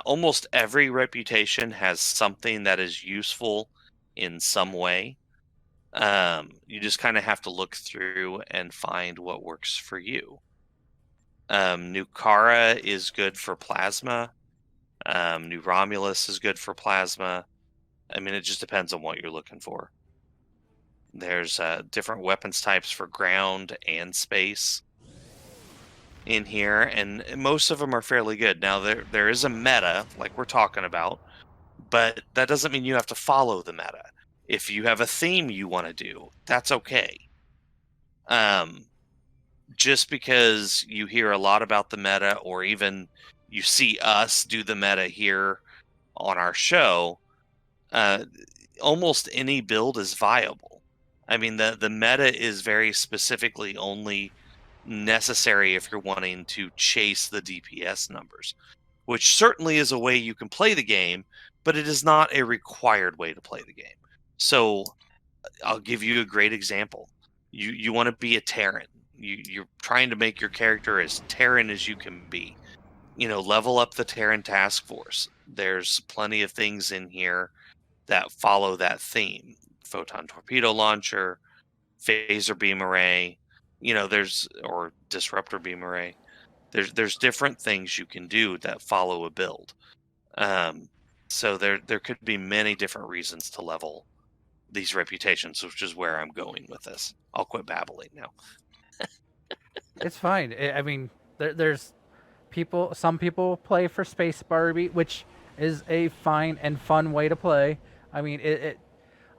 S1: Almost every reputation has something that is useful in some way. You just kind of have to look through and find what works for you. Nukara is good for plasma. New Romulus is good for plasma. I mean, it just depends on what you're looking for. There's different weapons types for ground and space in here, and most of them are fairly good. Now, there is a meta, like we're talking about, but that doesn't mean you have to follow the meta. If you have a theme you want to do, that's okay. Just because you hear a lot about the meta, or even you see us do the meta here on our show, almost any build is viable. I mean, the meta is very specifically only necessary if you're wanting to chase the DPS numbers, which certainly is a way you can play the game, but it is not a required way to play the game. So I'll give you a great example. You want to be a Terran. You're trying to make your character as Terran as you can be. Level up the Terran task force. There's plenty of things in here that follow that theme. Photon torpedo launcher, phaser beam array, or disruptor beam array. There's different things you can do that follow a build. So there could be many different reasons to level these reputations, which is where I'm going with this. I'll quit babbling now.
S2: It's fine. I mean, there's people. Some people play for Space Barbie, which is a fine and fun way to play. I mean,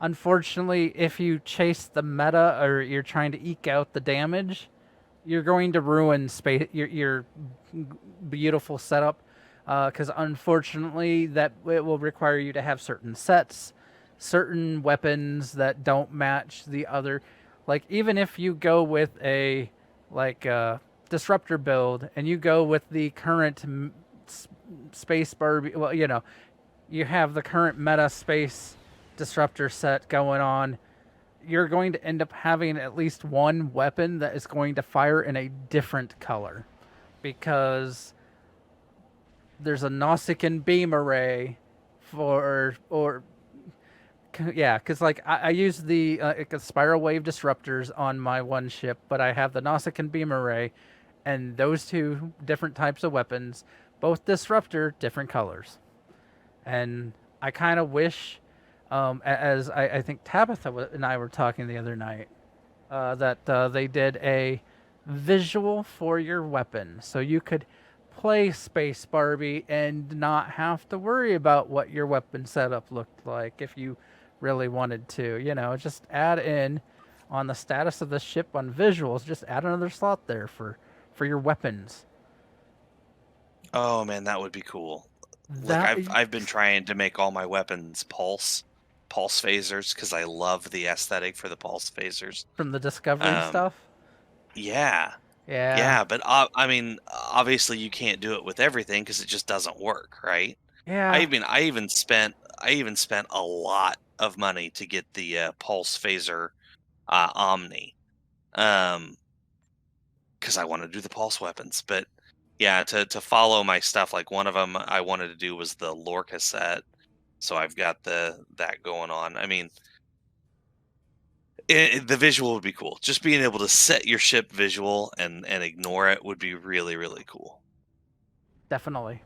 S2: unfortunately, if you chase the meta or you're trying to eke out the damage, you're going to ruin your beautiful setup. Because unfortunately, that it will require you to have certain sets, certain weapons that don't match the other. Like, even if you go with a disruptor build and you go with the current Space Barbie, well, you have the current meta space disruptor set going on, you're going to end up having at least one weapon that is going to fire in a different color, because there's a Nausicaan beam array for, or yeah, because like I use the like spiral wave disruptors on my one ship, but I have the Nausicaan beam array, and those two different types of weapons, both disruptor, different colors. And I kind of wish, as I think Tabitha and I were talking the other night, that they did a visual for your weapon, so you could play Space Barbie and not have to worry about what your weapon setup looked like if you really wanted to. Just add in on the status of the ship on visuals. Just add another slot there for your weapons.
S1: Oh man, that would be cool. Like
S2: That
S1: I've been trying to make all my weapons pulse phasers because I love the aesthetic for the pulse phasers.
S2: from the Discovery
S1: Um,
S2: stuff.
S1: yeah,
S2: Yeah,
S1: yeah, but I mean, obviously you can't do it with everything because it just doesn't work, right?
S2: yeah.
S1: I even spent a lot of money to get the pulse phaser Omni, because I want to do the pulse weapons. But yeah, to follow my stuff, like one of them I wanted to do was the Lorca set, so I've got that going on. I mean, the visual would be cool. Just being able to set your ship visual and ignore it would be really really cool.
S2: Definitely.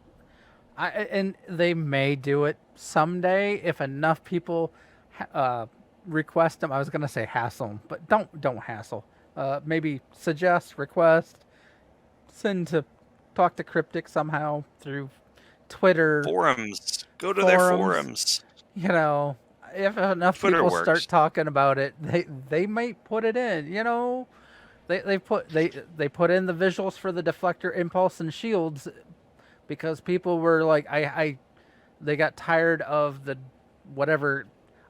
S2: And they may do it someday if enough people uh, request them. I was gonna say hassle them, but don't hassle. Maybe suggest, request, send to talk to Cryptic somehow through Twitter
S1: Forums, go to their
S2: forums.
S1: forums.
S2: You know, if enough
S1: Twitter
S2: people
S1: works.
S2: start talking about it, they might put it in. They put in the visuals for the deflector, impulse, and shields because people were like, they got tired of the whatever.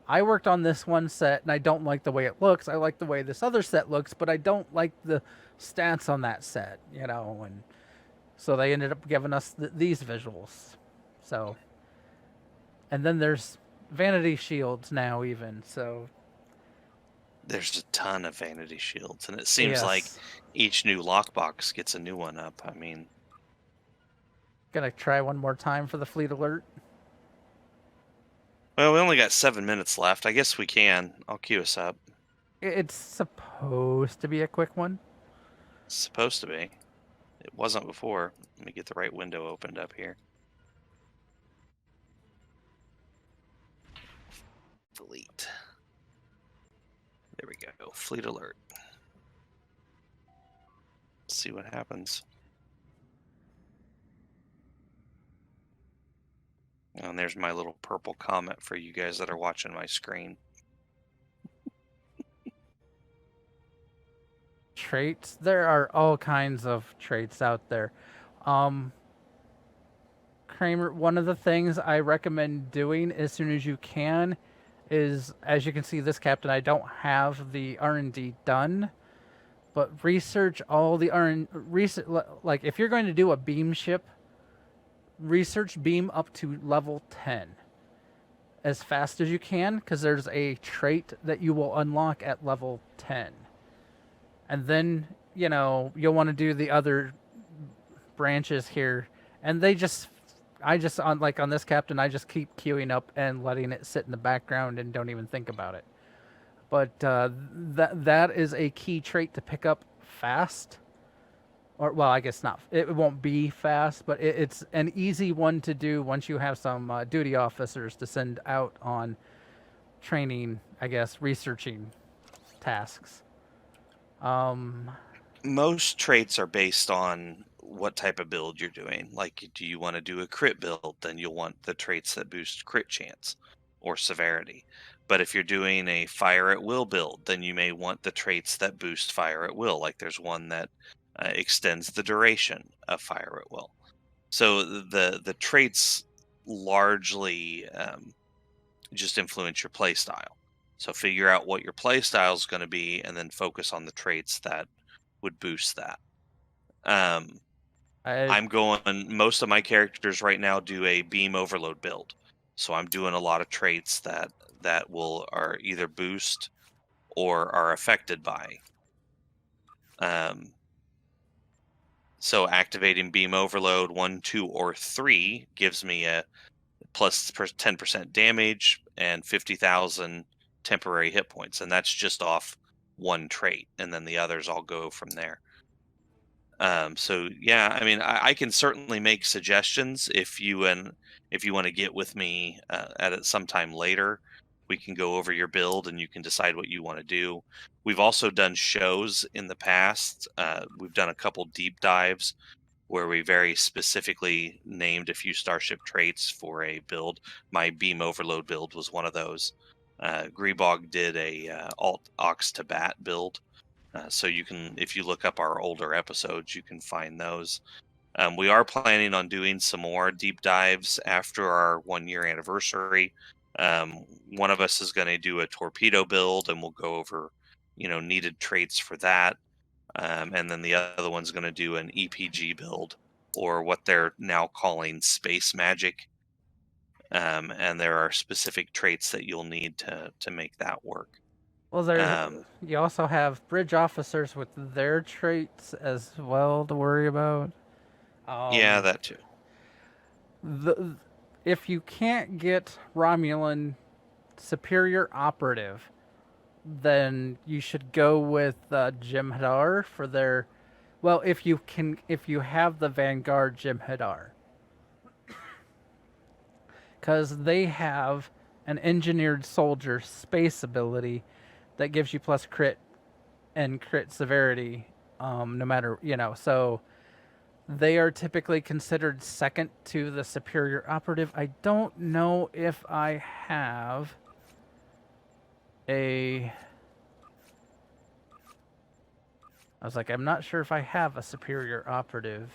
S2: I worked on this one set and I don't like the way it looks. I like the way this other set looks, but I don't like the stats on that set, and so they ended up giving us these visuals. So, and then there's vanity shields now, even so.
S1: There's a ton of vanity shields, and it seems like
S2: Yes,
S1: each new lockbox gets a new one up. I mean,
S2: gonna try one more time for the fleet alert.
S1: well, we only got 7 minutes left. I guess we can. I'll queue us up.
S2: It's supposed to be a quick one.
S1: It's supposed to be. It wasn't before. Let me get the right window opened up here. Delete. There we go. Fleet alert. Let's see what happens. And there's my little purple comment for you guys that are watching my screen.
S2: Traits. There are all kinds of traits out there. Kramer, one of the things I recommend doing as soon as you can is, as you can see, this captain, I don't have the R&D done, but research all the research. Like if you're going to do a beam ship, research beam up to level 10 as fast as you can, because there's a trait that you will unlock at level 10, and then you'll want to do the other branches here, and I just on this captain, I just keep queuing up and letting it sit in the background and don't even think about it. But that is a key trait to pick up fast. Or well, I guess not. It won't be fast, but it's an easy one to do once you have some duty officers to send out on training. I guess researching tasks.
S1: Most traits are based on what type of build you're doing. Like, do you want to do a crit build? Then you'll want the traits that boost crit chance or severity. But if you're doing a fire at will build, then you may want the traits that boost fire at will. Like there's one that extends the duration of fire at will. So the traits largely just influence your play style. So figure out what your play style is going to be, and then focus on the traits that would boost that. I'm going. Most of my characters right now do a beam overload build. So I'm doing a lot of traits that are either boost or are affected by. So activating beam overload 1, 2, or 3 gives me a plus 10% damage and 50,000 temporary hit points, and that's just off one trait, and then the others all go from there. So yeah, I mean, I can certainly make suggestions if you want to get with me at it sometime later. We can go over your build and you can decide what you want to do. We've also done shows in the past. We've done a couple deep dives where we very specifically named a few starship traits for a build. My beam overload build was one of those. Grebog did a alt ox to bat build. So you can, if you look up our older episodes, you can find those. We are planning on doing some more deep dives after our 1-year anniversary. One of us is going to do a torpedo build, and we'll go over, needed traits for that. And then the other one's going to do an EPG build, or what they're now calling space magic. And there are specific traits that you'll need to make that work.
S2: Well, you also have bridge officers with their traits as well to worry about.
S1: Yeah, that too.
S2: If you can't get Romulan superior operative, then you should go with Jem'Hadar for their. Well, if you have the Vanguard Jem'Hadar, because they have an engineered soldier space ability that gives you plus crit and crit severity, no matter So they are typically considered second to the superior operative. I don't know if I have a. I was like, I'm not sure if I have a superior operative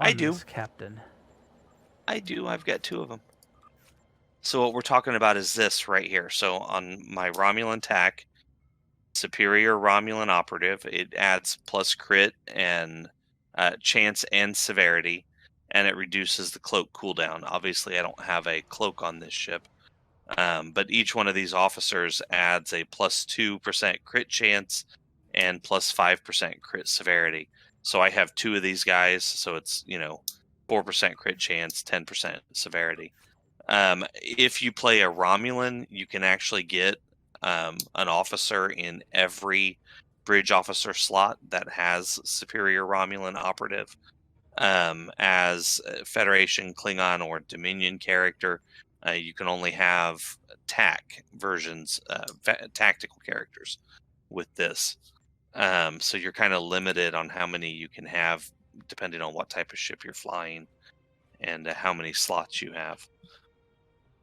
S2: on
S1: I do.
S2: this captain.
S1: I do. I've got 2 of them. So what we're talking about is this right here. So on my Romulan TAC, superior Romulan operative, it adds plus crit and chance and severity, and it reduces the cloak cooldown. Obviously, I don't have a cloak on this ship, but each one of these officers adds a plus 2% crit chance and plus 5% crit severity. So I have 2 of these guys, so it's 4% crit chance, 10% severity. If you play a Romulan, you can actually get an officer in every bridge officer slot that has superior Romulan operative. As a Federation, Klingon, or Dominion character, you can only have TAC versions, tactical characters with this. So you're kind of limited on how many you can have depending on what type of ship you're flying and how many slots you have.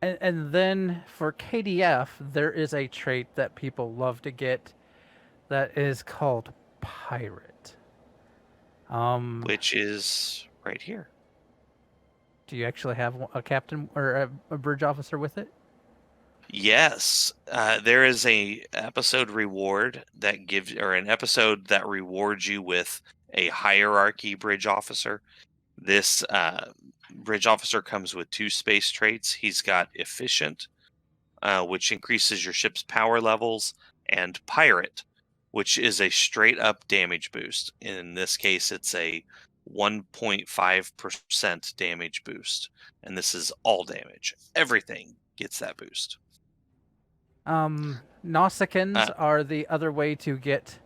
S2: And then for KDF, there is a trait that people love to get that is called Pirate.
S1: Which is right here.
S2: Do you actually have a captain or a bridge officer with it?
S1: Yes, there is a episode reward that gives, or an episode that rewards you with a hierarchy bridge officer. This bridge officer comes with 2 space traits. He's got efficient, which increases your ship's power levels, and pirate, which is a straight up damage boost. In this case, it's a 1.5% damage boost, and this is all damage. Everything gets that boost.
S2: Nausicaans are the other way to get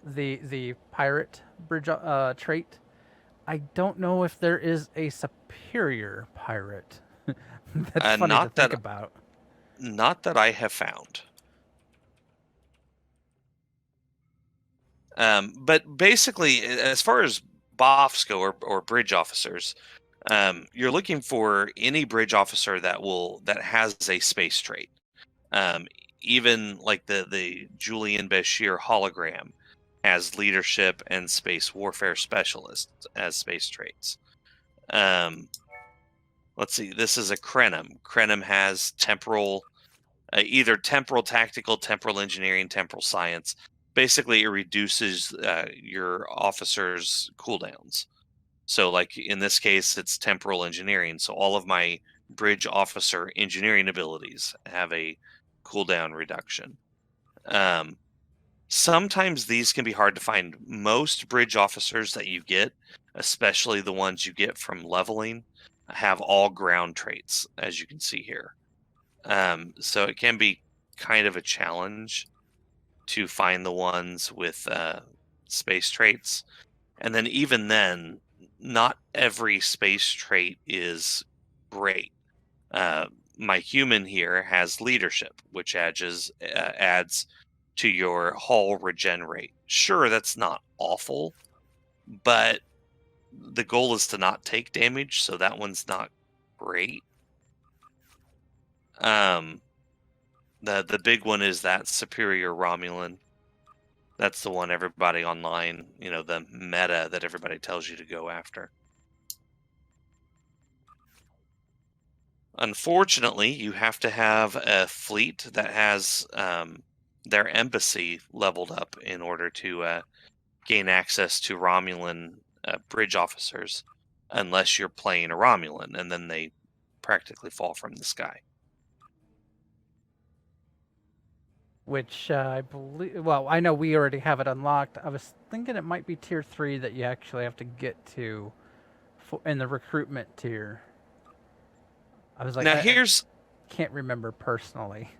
S2: the pirate bridge trait. I don't know if there is a superior pirate. That's funny to think about.
S1: Not that I have found. But basically, as far as BOFs go, or bridge officers, you're looking for any bridge officer that has a space trait. Even like the Julian Bashir hologram has leadership and space warfare specialist as space traits. Let's see. This is a Krenim. Krenim has temporal, either temporal tactical, temporal engineering, temporal science. Basically, it reduces your officers' cooldowns. So, like in this case, it's temporal engineering. So all of my bridge officer engineering abilities have a cooldown reduction. Sometimes these can be hard to find. Most bridge officers that you get, especially the ones you get from leveling, have all ground traits, as you can see here. So it can be kind of a challenge to find the ones with space traits. And then even then, not every space trait is great. My human here has leadership, which adds to your hull regen rate. Sure, that's not awful, but the goal is to not take damage, so that one's not great. The big one is that superior Romulan. That's the one everybody online, the meta that everybody tells you to go after. Unfortunately, you have to have a fleet that has their embassy leveled up in order to gain access to Romulan bridge officers, unless you're playing a Romulan, and then they practically fall from the sky.
S2: Which I believe, well, I know we already have it unlocked. I was thinking it might be tier 3 that you actually have to get to in the recruitment tier. I was like,
S1: Now
S2: I can't remember personally.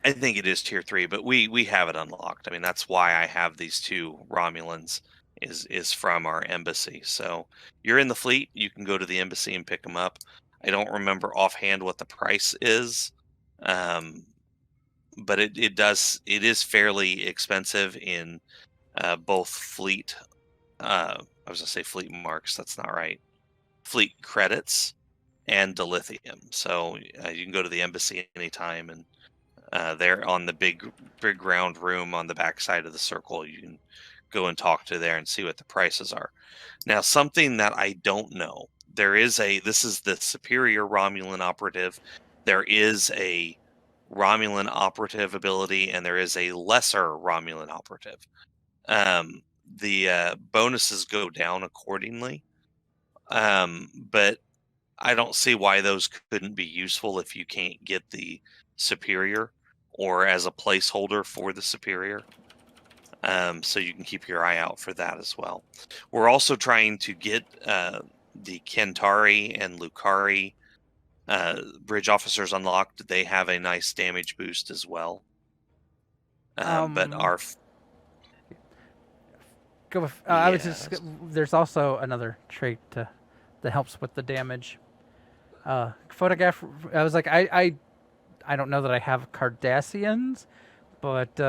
S1: I think it is tier 3, but we have it unlocked. I mean, that's why I have these 2 Romulans is from our embassy. So you're in the fleet, you can go to the embassy and pick them up. I don't remember offhand what the price is. But it is fairly expensive in both fleet. I was gonna say fleet marks. That's not right. Fleet credits and dilithium. So you can go to the embassy anytime, and they're on the big round room on the back side of the circle. You can go and talk to there and see what the prices are. Now, something that I don't know. This is the superior Romulan operative. There is a Romulan operative ability, and there is a lesser Romulan operative. The bonuses go down accordingly, but I don't see why those couldn't be useful if you can't get the superior, or as a placeholder for the superior. So you can keep your eye out for that as well. We're also trying to get the Kentari and Lucari bridge officers unlocked. They have a nice damage boost as well. But our
S2: go with, I was just, there's also another trait that helps with the damage. Photograph. I was like, I don't know that I have Cardassians, but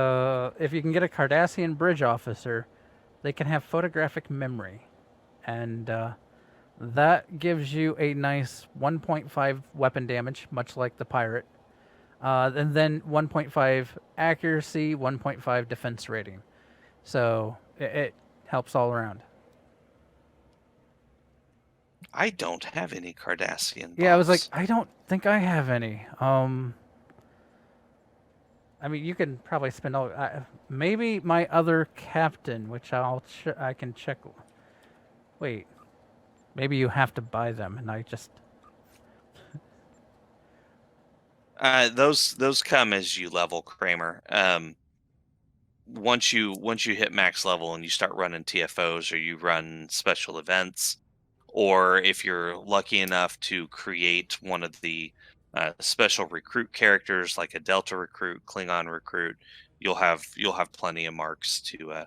S2: if you can get a Cardassian bridge officer, they can have photographic memory, and that gives you a nice 1.5 weapon damage, much like the pirate, and then 1.5 accuracy, 1.5 defense rating. So it helps all around.
S1: I don't have any Cardassian bots.
S2: Yeah, I was like, I don't think I have any. I mean, you can probably spend all. Maybe my other captain, which I can check. Wait, maybe you have to buy them, and I just.
S1: Those come as you level, Kramer. Once you hit max level and you start running TFOs, or you run special events, or if you're lucky enough to create one of the special recruit characters like a Delta recruit, Klingon recruit, you'll have plenty of marks to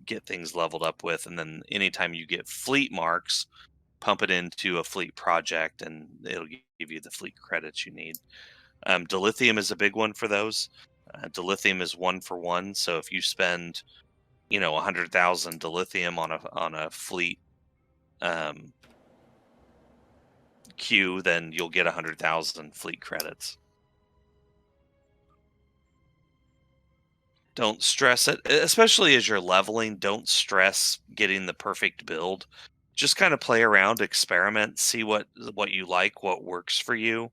S1: get things leveled up with. And then anytime you get fleet marks, pump it into a fleet project, and it'll give you the fleet credits you need. Dilithium is a big one for those. Dilithium is 1 for 1, so if you spend 100,000 dilithium on a fleet queue, then you'll get 100,000 fleet credits. Don't stress it, especially as you're leveling. Don't stress getting the perfect build. Just kind of play around, experiment, see what you like, what works for you.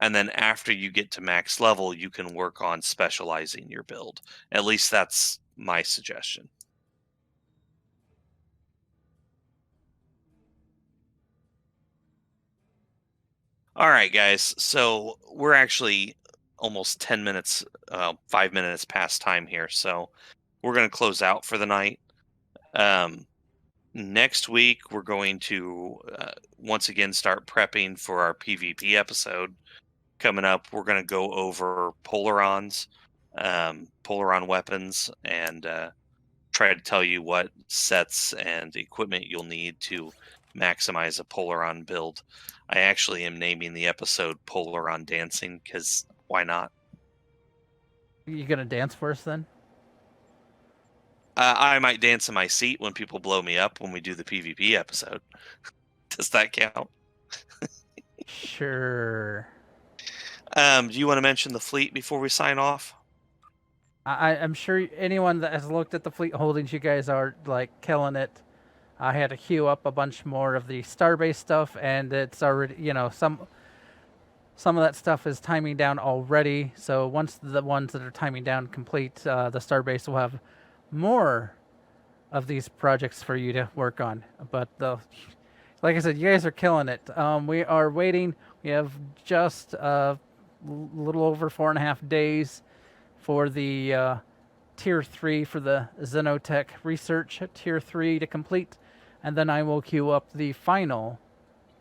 S1: And then after you get to max level, you can work on specializing your build. At least that's my suggestion. All right, guys. So we're actually almost 10 minutes, 5 minutes past time here. So we're going to close out for the night. Um, Next week, we're going to once again start prepping for our PvP episode. Coming up, we're going to go over Polarons, Polaron weapons, and try to tell you what sets and equipment you'll need to maximize a Polaron build. I actually am naming the episode Polaron Dancing because why not?
S2: You gonna dance for us then?
S1: I might dance in my seat when people blow me up when we do the PvP episode. Does that count?
S2: Sure.
S1: Do you want to mention the fleet before we sign off?
S2: I'm sure anyone that has looked at the fleet holdings, you guys are like killing it. I had to queue up a bunch more of the Starbase stuff, and it's already, some of that stuff is timing down already. So once the ones that are timing down complete, the Starbase will have more of these projects for you to work on. But like I said, you guys are killing it. We are waiting. We have just a little over 4.5 days for the Tier 3 for the Xenotech Research Tier 3 to complete. And then I will queue up the final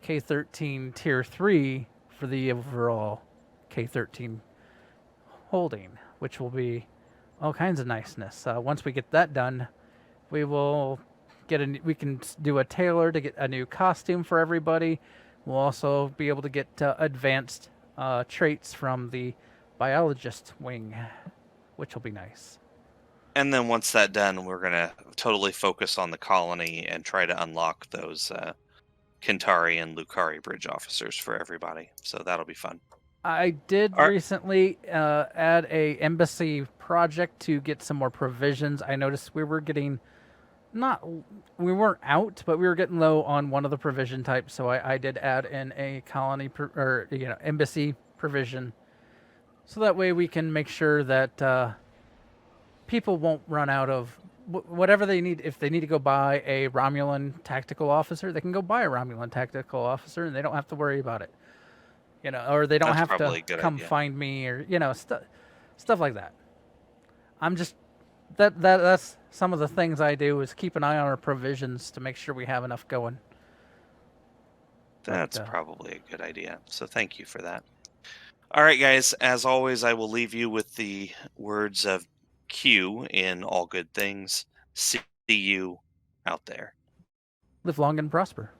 S2: K13 Tier 3 for the overall K13 holding, which will be all kinds of niceness. Once we get that done, we will we can do a tailor to get a new costume for everybody. We'll also be able to get advanced traits from the biologist wing, which will be nice.
S1: And then once that's done, we're going to totally focus on the colony and try to unlock those Kintari and Lucari bridge officers for everybody. So that'll be fun.
S2: I did recently add a embassy project to get some more provisions. I noticed we were getting we weren't out, but we were getting low on one of the provision types. So I did add in a colony embassy provision, so that way we can make sure that people won't run out of whatever they need. If they need to go buy a Romulan tactical officer, they can go buy a Romulan tactical officer, and they don't have to worry about it. Or they don't have to come find me, or stuff like that. I'm just that's some of the things I do is keep an eye on our provisions to make sure we have enough going.
S1: That's probably a good idea. So thank you for that. All right, guys. As always, I will leave you with the words of Q in All Good Things. See you out there.
S2: Live long and prosper.